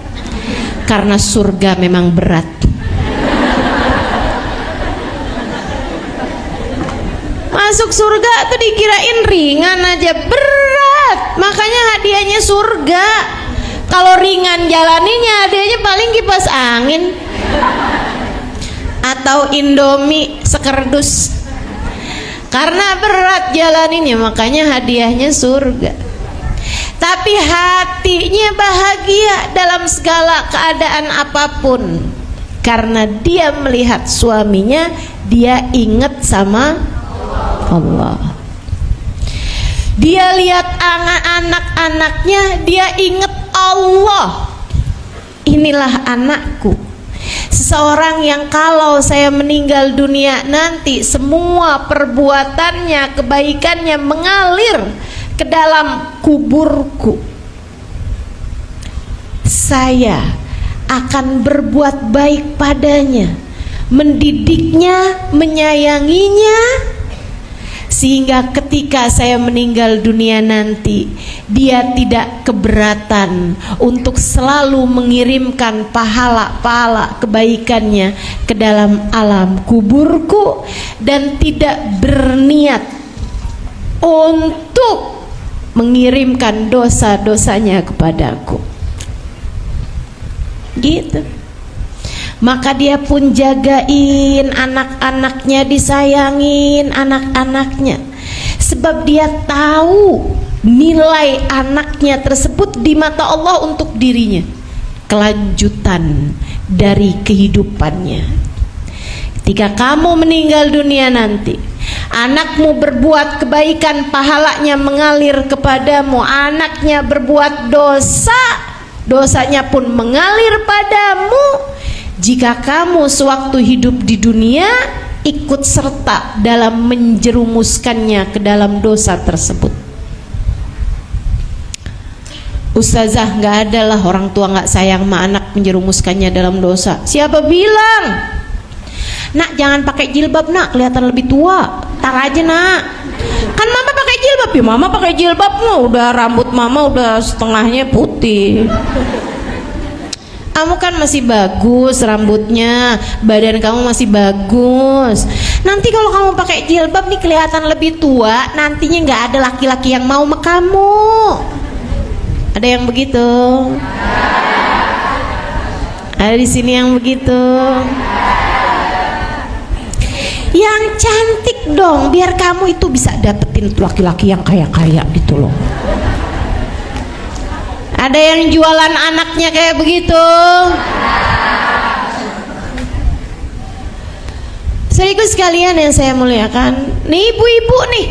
karena surga memang berat. Masuk surga tuh dikirain ringan aja, berat. Makanya hadiahnya surga. Kalau ringan jalaninya, hadiahnya paling kipas angin atau Indomie sekerdus. Karena berat jalaninya, makanya hadiahnya surga. Tapi hatinya bahagia dalam segala keadaan apapun, karena dia melihat suaminya, dia ingat sama Allah. Dia lihat anak-anaknya, dia ingat Allah. Inilah anakku. Seseorang yang kalau saya meninggal dunia nanti, semua perbuatannya, kebaikannya mengalir ke dalam kuburku. Saya akan berbuat baik padanya, mendidiknya, menyayanginya, sehingga ketika saya meninggal dunia nanti, dia tidak keberatan untuk selalu mengirimkan pahala-pahala kebaikannya ke dalam alam kuburku, dan tidak berniat untuk mengirimkan dosa-dosanya kepadaku. Gitu. Maka dia pun jagain anak-anaknya, disayangin anak-anaknya, sebab dia tahu nilai anaknya tersebut di mata Allah untuk dirinya, kelanjutan dari kehidupannya. Ketika kamu meninggal dunia nanti, anakmu berbuat kebaikan, pahalanya mengalir kepadamu. Anaknya berbuat dosa, dosanya pun mengalir padamu. Jika kamu sewaktu hidup di dunia ikut serta dalam menjerumuskannya ke dalam dosa tersebut. Ustazah, nggak ada lah orang tua nggak sayang sama anak menjerumuskannya dalam dosa. Siapa bilang? Nak, jangan pakai jilbab nak, kelihatan lebih tua. Tar aja nak. Kan mama pakai jilbab ya, mama pakai jilbab udah rambut mama udah setengahnya putih. Kamu kan masih bagus rambutnya, badan kamu masih bagus. Nanti kalau kamu pakai jilbab nih kelihatan lebih tua, nantinya nggak ada laki-laki yang mau sama kamu. Ada yang begitu? Ada di sini yang begitu? Yang cantik dong, biar kamu itu bisa dapetin laki-laki yang kaya-kaya gitu loh. Ada yang jualan anaknya kayak begitu? Saudaraku sekalian yang saya muliakan, nih ibu-ibu nih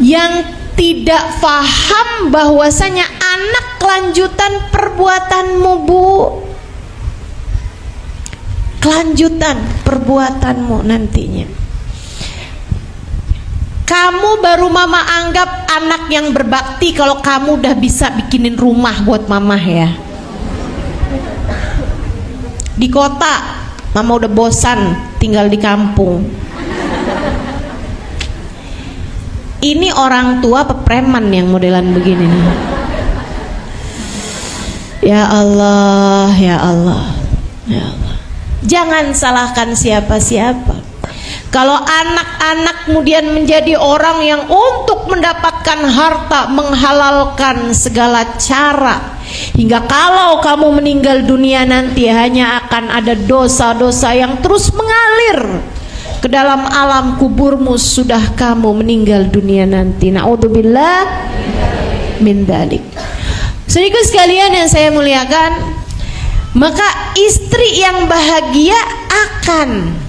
yang tidak paham bahwasanya anak kelanjutan perbuatanmu, Bu. Kelanjutan perbuatanmu nantinya. Kamu baru mama anggap anak yang berbakti kalau kamu udah bisa bikinin rumah buat mama ya. Di kota mama udah bosan tinggal di kampung. Ini orang tua pepreman yang modelan begini nih. Ya Allah, ya Allah, ya Allah. Jangan salahkan siapa-siapa. Kalau anak-anak kemudian menjadi orang yang untuk mendapatkan harta menghalalkan segala cara, hingga kalau kamu meninggal dunia nanti hanya akan ada dosa-dosa yang terus mengalir ke dalam alam kuburmu sudah kamu meninggal dunia nanti. Na'udzubillah min dzalik. Saudaraku sekalian yang saya muliakan, maka istri yang bahagia akan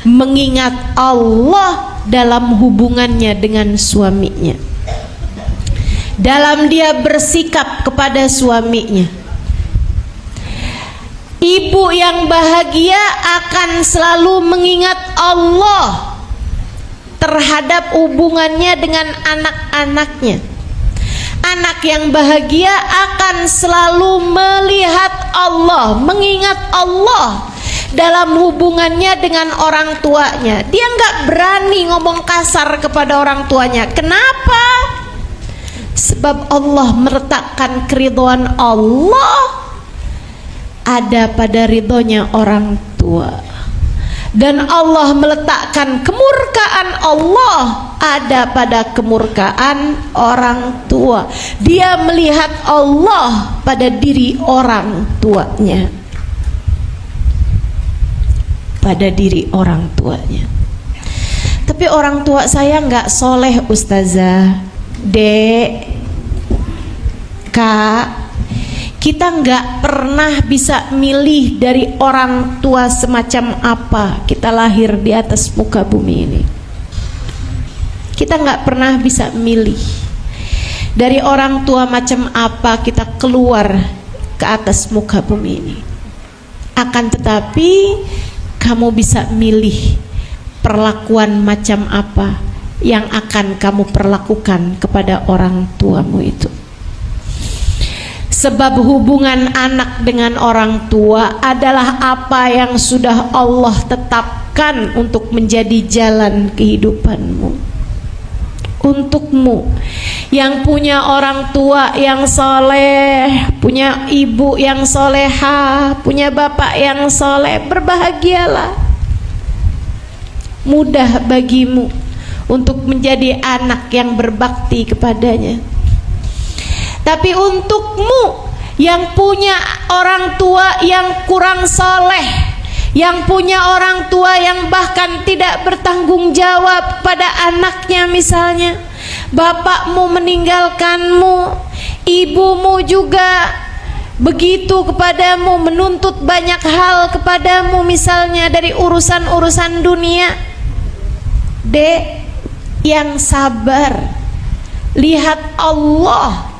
mengingat Allah dalam hubungannya dengan suaminya, dalam dia bersikap kepada suaminya. Ibu yang bahagia akan selalu mengingat Allah terhadap hubungannya dengan anak-anaknya. Anak yang bahagia akan selalu melihat Allah, mengingat Allah dalam hubungannya dengan orang tuanya. Dia nggak berani ngomong kasar kepada orang tuanya. Kenapa? Sebab Allah meletakkan keridhaan Allah ada pada ridhonya orang tua, dan Allah meletakkan kemurkaan Allah ada pada kemurkaan orang tua. Dia melihat Allah pada diri orang tuanya, pada diri orang tuanya. Tapi orang tua saya nggak soleh, Ustazah, Dek, Kak. Kita nggak pernah bisa milih dari orang tua semacam apa kita lahir di atas muka bumi ini. Kita nggak pernah bisa milih dari orang tua macam apa kita keluar ke atas muka bumi ini. Akan tetapi kamu bisa milih perlakuan macam apa yang akan kamu perlakukan kepada orang tuamu itu. Sebab hubungan anak dengan orang tua adalah apa yang sudah Allah tetapkan untuk menjadi jalan kehidupanmu. Untukmu yang punya orang tua yang soleh, punya ibu yang soleha, punya bapak yang soleh, berbahagialah. Mudah bagimu untuk menjadi anak yang berbakti kepadanya. Tapi untukmu yang punya orang tua yang kurang soleh, yang punya orang tua yang bahkan tidak bertanggung jawab pada anaknya, misalnya bapakmu meninggalkanmu, ibumu juga begitu kepadamu, menuntut banyak hal kepadamu, misalnya dari urusan-urusan dunia. Dek, yang sabar, lihat Allah.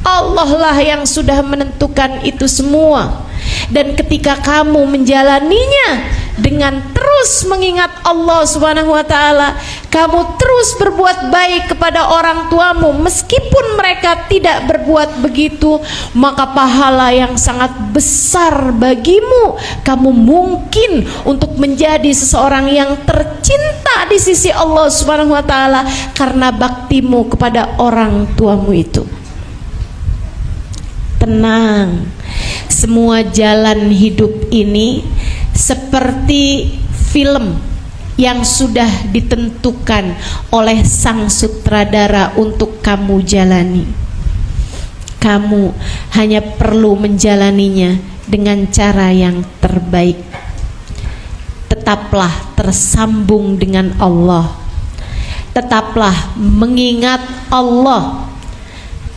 Allah lah yang sudah menentukan itu semua. Dan ketika kamu menjalaninya dengan terus mengingat Allah Subhanahu wa ta'ala, kamu terus berbuat baik kepada orang tuamu meskipun mereka tidak berbuat begitu, maka pahala yang sangat besar bagimu. Kamu mungkin untuk menjadi seseorang yang tercinta di sisi Allah Subhanahu wa ta'ala karena baktimu kepada orang tuamu itu. Tenang, semua jalan hidup ini seperti film yang sudah ditentukan oleh sang sutradara untuk kamu jalani. Kamu hanya perlu menjalaninya dengan cara yang terbaik. Tetaplah tersambung dengan Allah. Tetaplah mengingat Allah.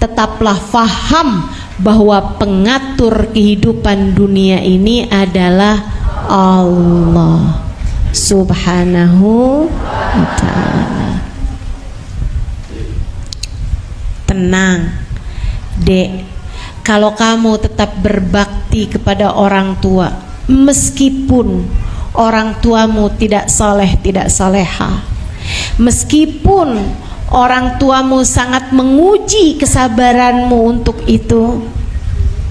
Tetaplah faham bahwa pengatur kehidupan dunia ini adalah Allah Subhanahu wa ta'ala. Tenang, Dek, kalau kamu tetap berbakti kepada orang tua meskipun orang tuamu tidak soleh, tidak soleha, meskipun orang tuamu sangat menguji kesabaranmu untuk itu,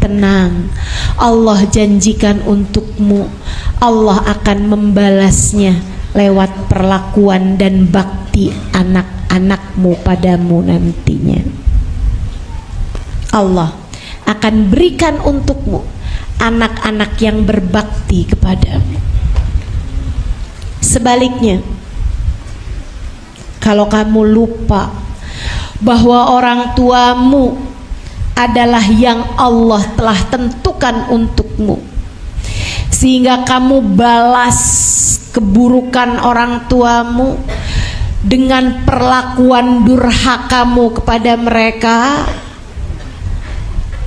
tenang, Allah janjikan untukmu, Allah akan membalasnya lewat perlakuan dan bakti anak-anakmu padamu nantinya. Allah akan berikan untukmu anak-anak yang berbakti kepadamu. Sebaliknya, kalau kamu lupa bahwa orang tuamu adalah yang Allah telah tentukan untukmu, sehingga kamu balas keburukan orang tuamu dengan perlakuan durhakamu kepada mereka,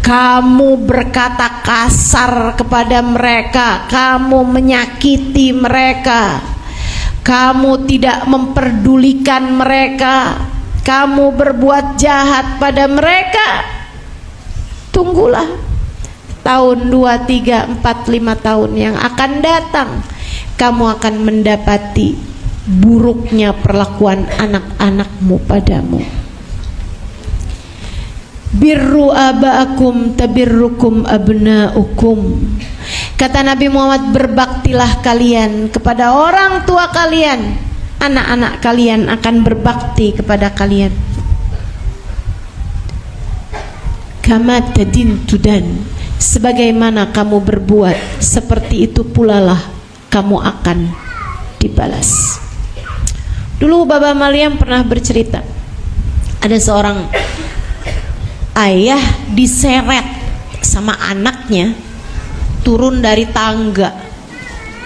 kamu berkata kasar kepada mereka, kamu menyakiti mereka, kamu tidak memperdulikan mereka, kamu berbuat jahat pada mereka, tunggulah tahun, 2, 3, 4, 5 tahun yang akan datang, kamu akan mendapati buruknya perlakuan anak-anakmu padamu. Birru aba'akum tabirrukum abna'ukum. Kata Nabi Muhammad, berbaktilah kalian kepada orang tua kalian, anak-anak kalian akan berbakti kepada kalian. Kama tadin tudan, sebagaimana kamu berbuat, seperti itu pula lah kamu akan dibalas. Dulu Baba Maliam pernah bercerita, ada seorang ayah diseret sama anaknya turun dari tangga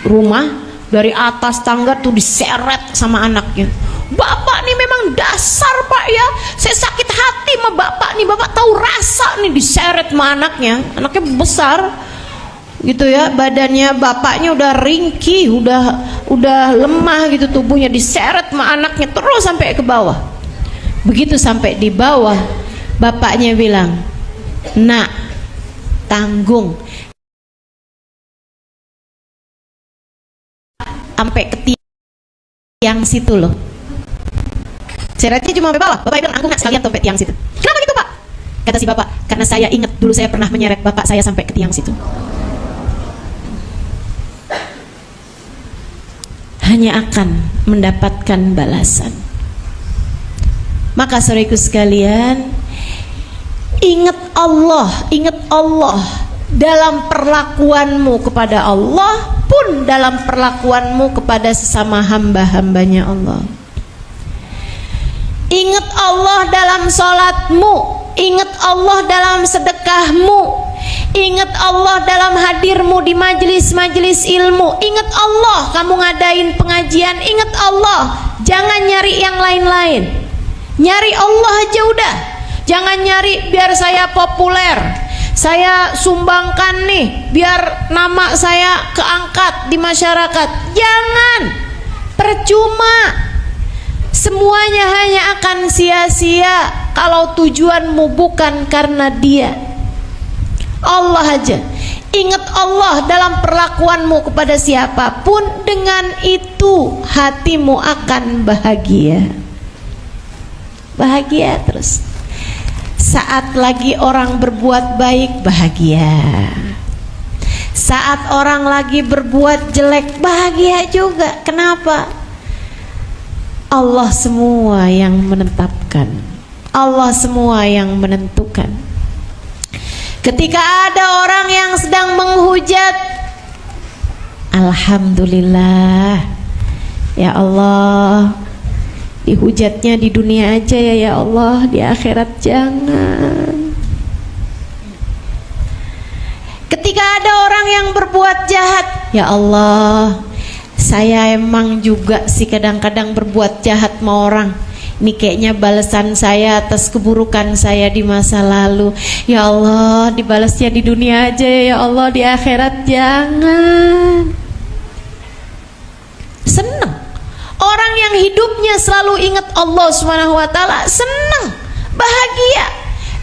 rumah, dari atas tangga tuh diseret sama anaknya. Bapak nih memang dasar Pak ya, saya sakit hati sama bapak nih, bapak tahu rasa nih, diseret sama anaknya. Anaknya besar gitu ya, badannya bapaknya udah ringkih, udah lemah gitu tubuhnya, diseret sama anaknya terus sampai ke bawah. Begitu sampai di bawah, bapaknya bilang, "Nak, tanggung sampai ke tiang situ loh." Seretnya cuma sampai bawah. Bapak bilang, "Aku nggak sekalian sampai tiang situ." "Kenapa gitu Pak?" Kata si bapak, "Karena saya ingat dulu saya pernah menyeret bapak saya sampai ke tiang situ." Hanya akan mendapatkan balasan. Maka saudaraku sekalian, ingat Allah dalam perlakuanmu kepada Allah pun dalam perlakuanmu kepada sesama hamba-hambanya Allah. Ingat Allah dalam sholatmu, ingat Allah dalam sedekahmu, ingat Allah dalam hadirmu di majelis-majelis ilmu. Ingat Allah kamu ngadain pengajian, ingat Allah, jangan nyari yang lain-lain, nyari Allah aja udah. Jangan nyari biar saya populer, saya sumbangkan nih biar nama saya keangkat di masyarakat. Jangan, percuma. Semuanya hanya akan sia-sia kalau tujuanmu bukan karena Dia. Allah aja. Ingat Allah dalam perlakuanmu kepada siapapun, dengan itu hatimu akan bahagia. Bahagia terus. Saat lagi orang berbuat baik, bahagia. Saat orang lagi berbuat jelek, bahagia juga. Kenapa? Allah semua yang menetapkan, Allah semua yang menentukan. Ketika ada orang yang sedang menghujat, alhamdulillah, ya Allah, dihujatnya di dunia aja ya Allah, di akhirat jangan. Ketika ada orang yang berbuat jahat, ya Allah, saya emang juga sih kadang-kadang berbuat jahat sama orang. Ini kayaknya balasan saya atas keburukan saya di masa lalu. Ya Allah, dibalasnya di dunia aja ya Allah, di akhirat jangan. Senang. Orang yang hidupnya selalu ingat Allah Subhanahu wa taala senang, bahagia.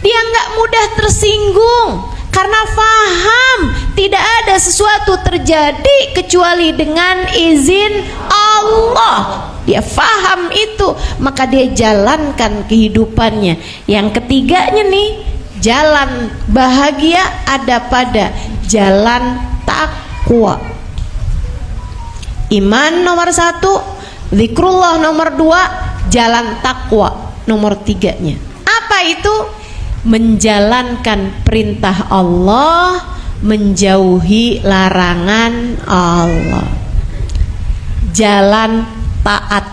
Dia nggak mudah tersinggung. Karena faham tidak ada sesuatu terjadi kecuali dengan izin Allah. Dia faham itu, maka dia jalankan kehidupannya. Yang ketiganya nih, jalan bahagia ada pada jalan takwa. Iman nomor 1, zikrullah nomor 2, jalan takwa nomor 3-nya. Apa itu? Menjalankan perintah Allah, menjauhi larangan Allah. Jalan taat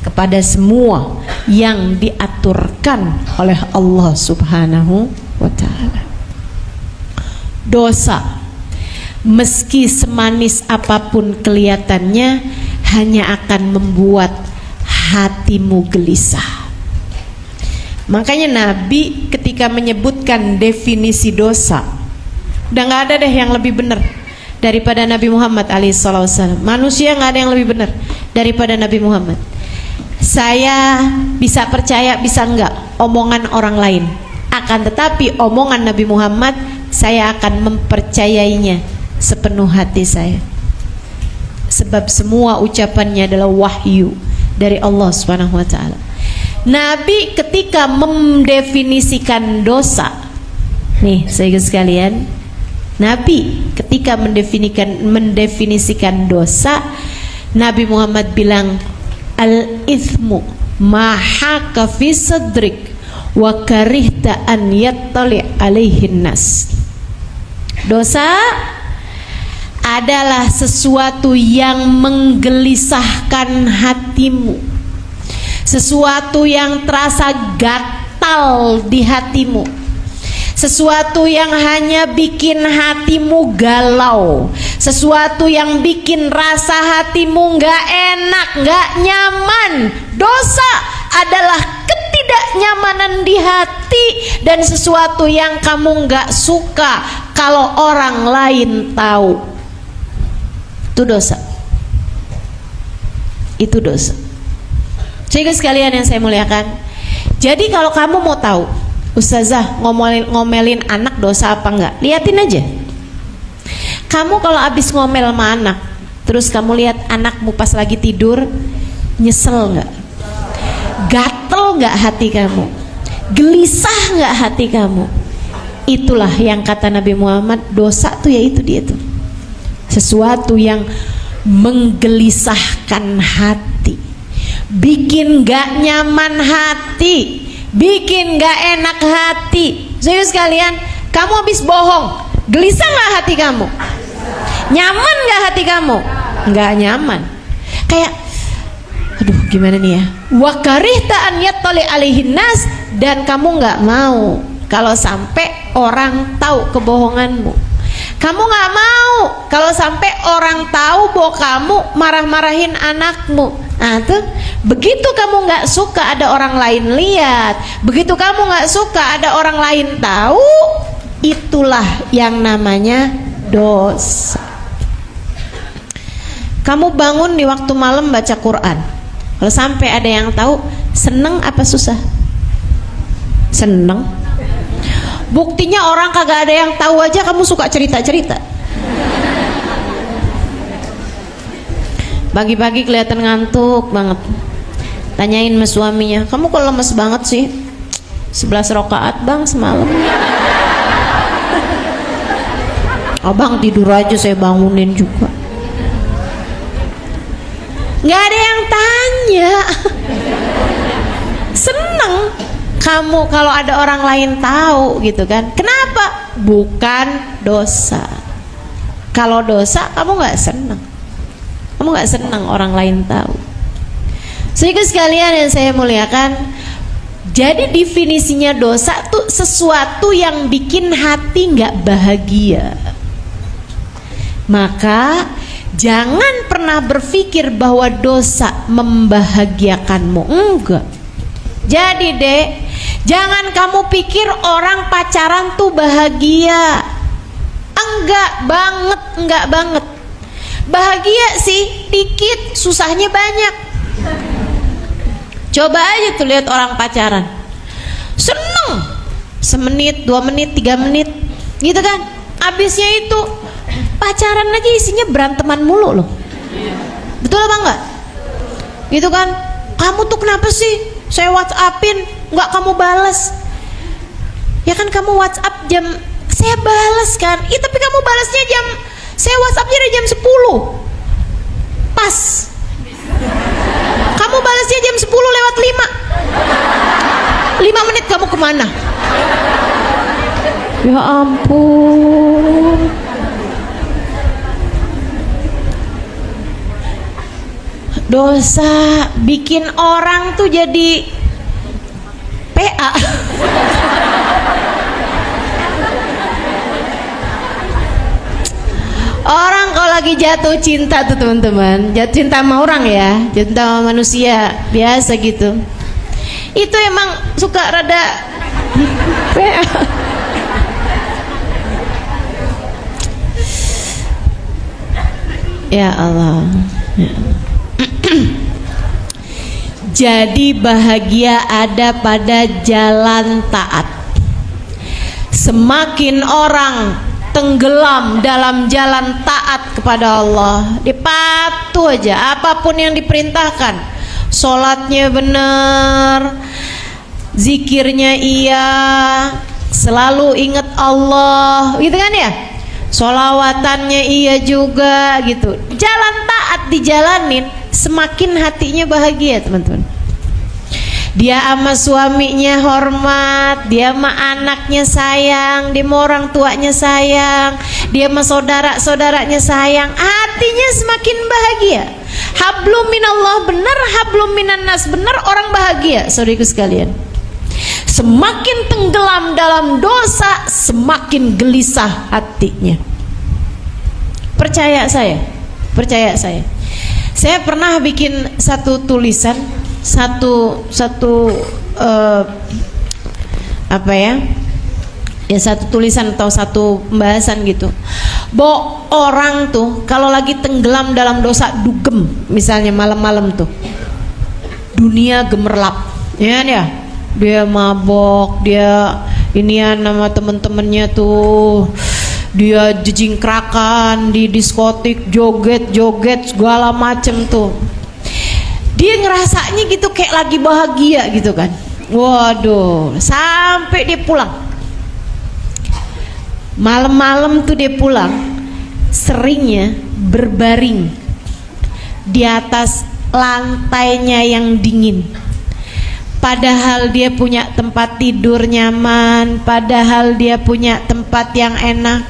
kepada semua yang diaturkan oleh Allah Subhanahu wa ta'ala. Dosa, meski semanis apapun kelihatannya, hanya akan membuat hatimu gelisah. Makanya Nabi ketika menyebutkan definisi dosa, udah gak ada deh yang lebih benar daripada Nabi Muhammad alaihissalam. Manusia gak ada yang lebih benar daripada Nabi Muhammad. Saya bisa percaya bisa enggak omongan orang lain, akan tetapi omongan Nabi Muhammad saya akan mempercayainya sepenuh hati saya. Sebab semua ucapannya adalah wahyu dari Allah Subhanahu wa taala. Nabi ketika mendefinisikan dosa, nih saudara sekalian, Nabi ketika mendefinisikan dosa, Nabi Muhammad bilang al-ithmu ma haka fi sadrik wa karihta an yattali alaihin nas. Dosa adalah sesuatu yang menggelisahkan hatimu, sesuatu yang terasa gatal di hatimu, sesuatu yang hanya bikin hatimu galau, sesuatu yang bikin rasa hatimu gak enak, gak nyaman. Dosa adalah ketidaknyamanan di hati dan sesuatu yang kamu gak suka kalau orang lain tahu. Itu dosa. Itu dosa. Jadi sekalian yang saya muliakan, jadi kalau kamu mau tahu Ustazah ngomelin anak dosa apa enggak, liatin aja. Kamu kalau abis ngomel sama anak, terus kamu lihat anakmu pas lagi tidur, nyesel enggak? Gatel enggak hati kamu? Gelisah enggak hati kamu? Itulah yang kata Nabi Muhammad, dosa tuh yaitu dia tuh. Sesuatu yang menggelisahkan hati, bikin gak nyaman hati, bikin gak enak hati. Saudara sekalian, kamu habis bohong, gelisah gak hati kamu? Nyaman gak hati kamu? Gak nyaman. Kayak aduh gimana nih ya, wa karihta an yattali alaihin nas, dan kamu gak mau kalau sampai orang tahu kebohonganmu. Kamu gak mau kalau sampai orang tahu bahwa kamu marah-marahin anakmu. Nah tuh, begitu kamu gak suka ada orang lain lihat, begitu kamu gak suka ada orang lain tahu, itulah yang namanya dosa. Kamu bangun di waktu malam baca Quran, kalau sampai ada yang tahu, seneng apa susah? Seneng. Buktinya orang kagak ada yang tahu aja kamu suka cerita-cerita. Pagi-pagi kelihatan ngantuk banget, tanyain sama suaminya, kamu kok lemes banget sih? 11 rakaat bang semalam. Abang tidur aja, saya bangunin juga. Nggak ada yang tanya. Seneng kamu kalau ada orang lain tahu gitu kan. Kenapa? Bukan dosa. Kalau dosa kamu nggak seneng. Kamu nggak seneng orang lain tahu. Sehingga sekalian yang saya muliakan, jadi definisinya dosa tuh sesuatu yang bikin hati nggak bahagia. Maka jangan pernah berpikir bahwa dosa membahagiakanmu. Enggak. Jadi dek, jangan kamu pikir orang pacaran tuh bahagia. Enggak banget, enggak banget. Bahagia sih dikit, susahnya banyak. Coba aja tuh lihat orang pacaran, seneng semenit, 2 menit, 3 menit gitu kan. Abisnya itu pacaran aja isinya beranteman mulu loh. Betul apa enggak? Gitu kan. Kamu tuh kenapa sih? Saya WhatsAppin nggak kamu balas. Ya kan kamu WhatsApp jam, saya balas kan. Ih tapi kamu balasnya jam, saya WhatsAppnya dari jam 10 pas. Kamu balasnya jam 10 lewat 5 menit kamu kemana? Ya ampun. Dosa bikin orang tuh jadi PA. Orang kalau lagi jatuh cinta tuh teman-teman, jatuh cinta sama orang ya, jatuh cinta sama manusia biasa gitu, itu emang suka rada PA. Ya Allah. Jadi bahagia ada pada jalan taat. Semakin orang tenggelam dalam jalan taat kepada Allah, dia patuh aja apapun yang diperintahkan, sholatnya benar, zikirnya iya, selalu ingat Allah, gitu kan ya, sholawatannya iya juga gitu, jalan taat dijalanin, semakin hatinya bahagia teman-teman. Dia sama suaminya hormat, dia sama anaknya sayang, dia sama orang tuanya sayang, dia sama saudara-saudaranya sayang, hatinya semakin bahagia. Hablum minallah benar, hablum minan nas benar, orang bahagia. Saudaraku sekalian, semakin tenggelam dalam dosa, semakin gelisah hatinya. Percaya saya, percaya saya. Saya pernah bikin satu tulisan, satu tulisan atau satu pembahasan gitu, bahwa orang tuh kalau lagi tenggelam dalam dosa dugem, misalnya malam-malam tuh dunia gemerlap, ya kan ya, dia mabok, dia inian sama temen-temennya tuh, dia jejingkrakan di diskotik, joget-joget segala macem tuh. Dia ngerasanya gitu kayak lagi bahagia gitu kan. Waduh, sampai dia pulang. Malam-malam tuh dia pulang, seringnya berbaring di atas lantainya yang dingin. Padahal dia punya tempat tidur nyaman, padahal dia punya tempat yang enak.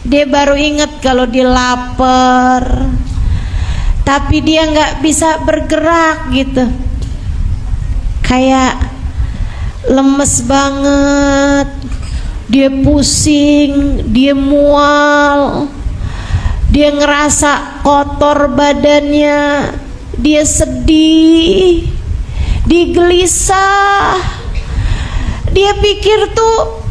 Dia baru ingat kalau dia lapar, tapi dia nggak bisa bergerak gitu, kayak lemes banget, dia pusing, dia mual, dia ngerasa kotor badannya, dia sedih, dia gelisah, dia pikir tuh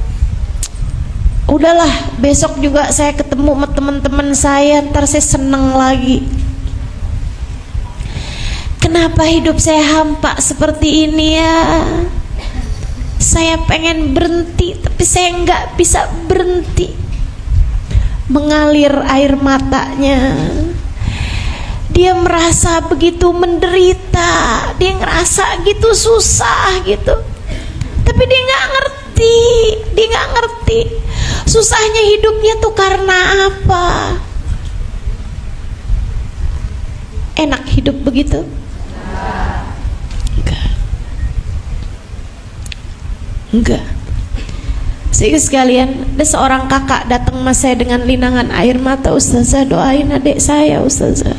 udahlah, besok juga saya ketemu sama teman-teman saya, ntar saya seneng lagi. Kenapa hidup saya hampa seperti ini ya? Saya pengen berhenti, tapi saya nggak bisa berhenti. Mengalir air matanya. Dia merasa begitu menderita, dia ngerasa gitu susah gitu. Tapi dia nggak ngerti, susahnya hidupnya tuh karena apa? Enak hidup begitu? Enggak. Sehingga sekalian, ada seorang kakak datang sama saya dengan linangan air mata, "Ustazah, doain adik saya, Ustazah.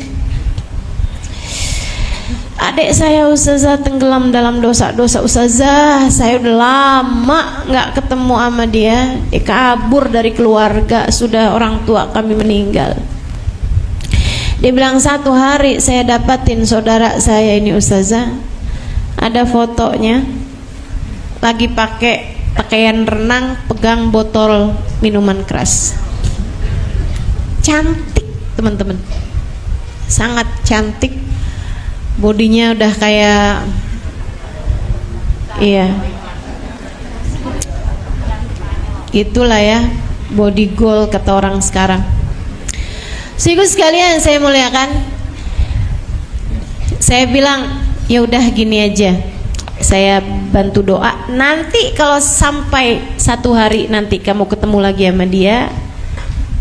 Adik saya, Ustazah, tenggelam dalam dosa-dosa, Ustazah. Saya udah lama nggak ketemu sama dia. Dia kabur dari keluarga, sudah orang tua kami meninggal." Dia bilang, "Satu hari saya dapatin saudara saya ini, Ustazah, ada fotonya lagi pakai pakaian renang, pegang botol minuman keras. Cantik teman-teman, sangat cantik, bodinya udah kayak, iya, itulah ya, body goal kata orang sekarang." Sehingga sekalian saya muliakan, saya bilang, ya udah gini aja, saya bantu doa, nanti kalau sampai satu hari nanti kamu ketemu lagi sama dia,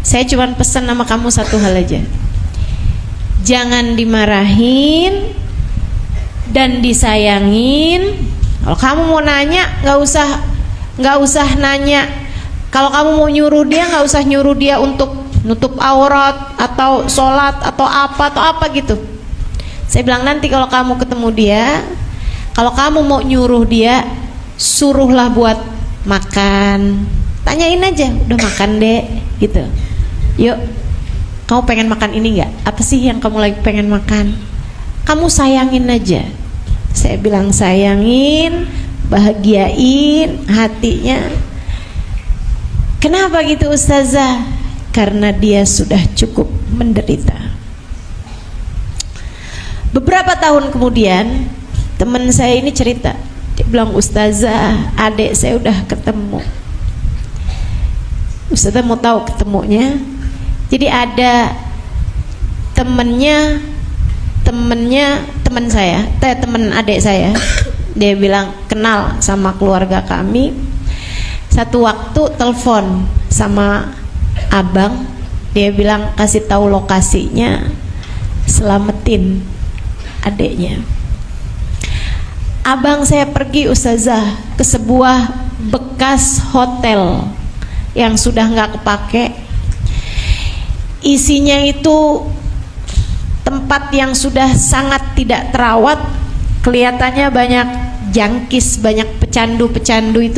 saya cuma pesan sama kamu satu hal aja, jangan dimarahin dan disayangin. Kalau kamu mau nanya, nggak usah nanya. Kalau kamu mau nyuruh dia, nggak usah nyuruh dia untuk nutup aurat atau sholat atau apa gitu. Saya bilang, nanti kalau kamu ketemu dia, kalau kamu mau nyuruh dia, suruhlah buat makan. Tanyain aja, udah makan dek, gitu. Yuk, kamu pengen makan ini nggak? Apa sih yang kamu lagi pengen makan? Kamu sayangin aja. Saya bilang sayangin, bahagiain hatinya. Kenapa gitu Ustazah? Karena dia sudah cukup menderita. Beberapa tahun kemudian, teman saya ini cerita, dia bilang, "Ustazah, adik saya udah ketemu. Ustazah mau tahu ketemunya. Jadi ada temen saya, temen adik saya, dia bilang kenal sama keluarga kami. Satu waktu telepon sama abang, dia bilang kasih tahu lokasinya, selamatin adiknya. Abang saya pergi ustazah ke sebuah bekas hotel yang sudah nggak kepake. Isinya itu tempat yang sudah sangat tidak terawat, kelihatannya banyak jangkis, banyak pecandu-pecandu itu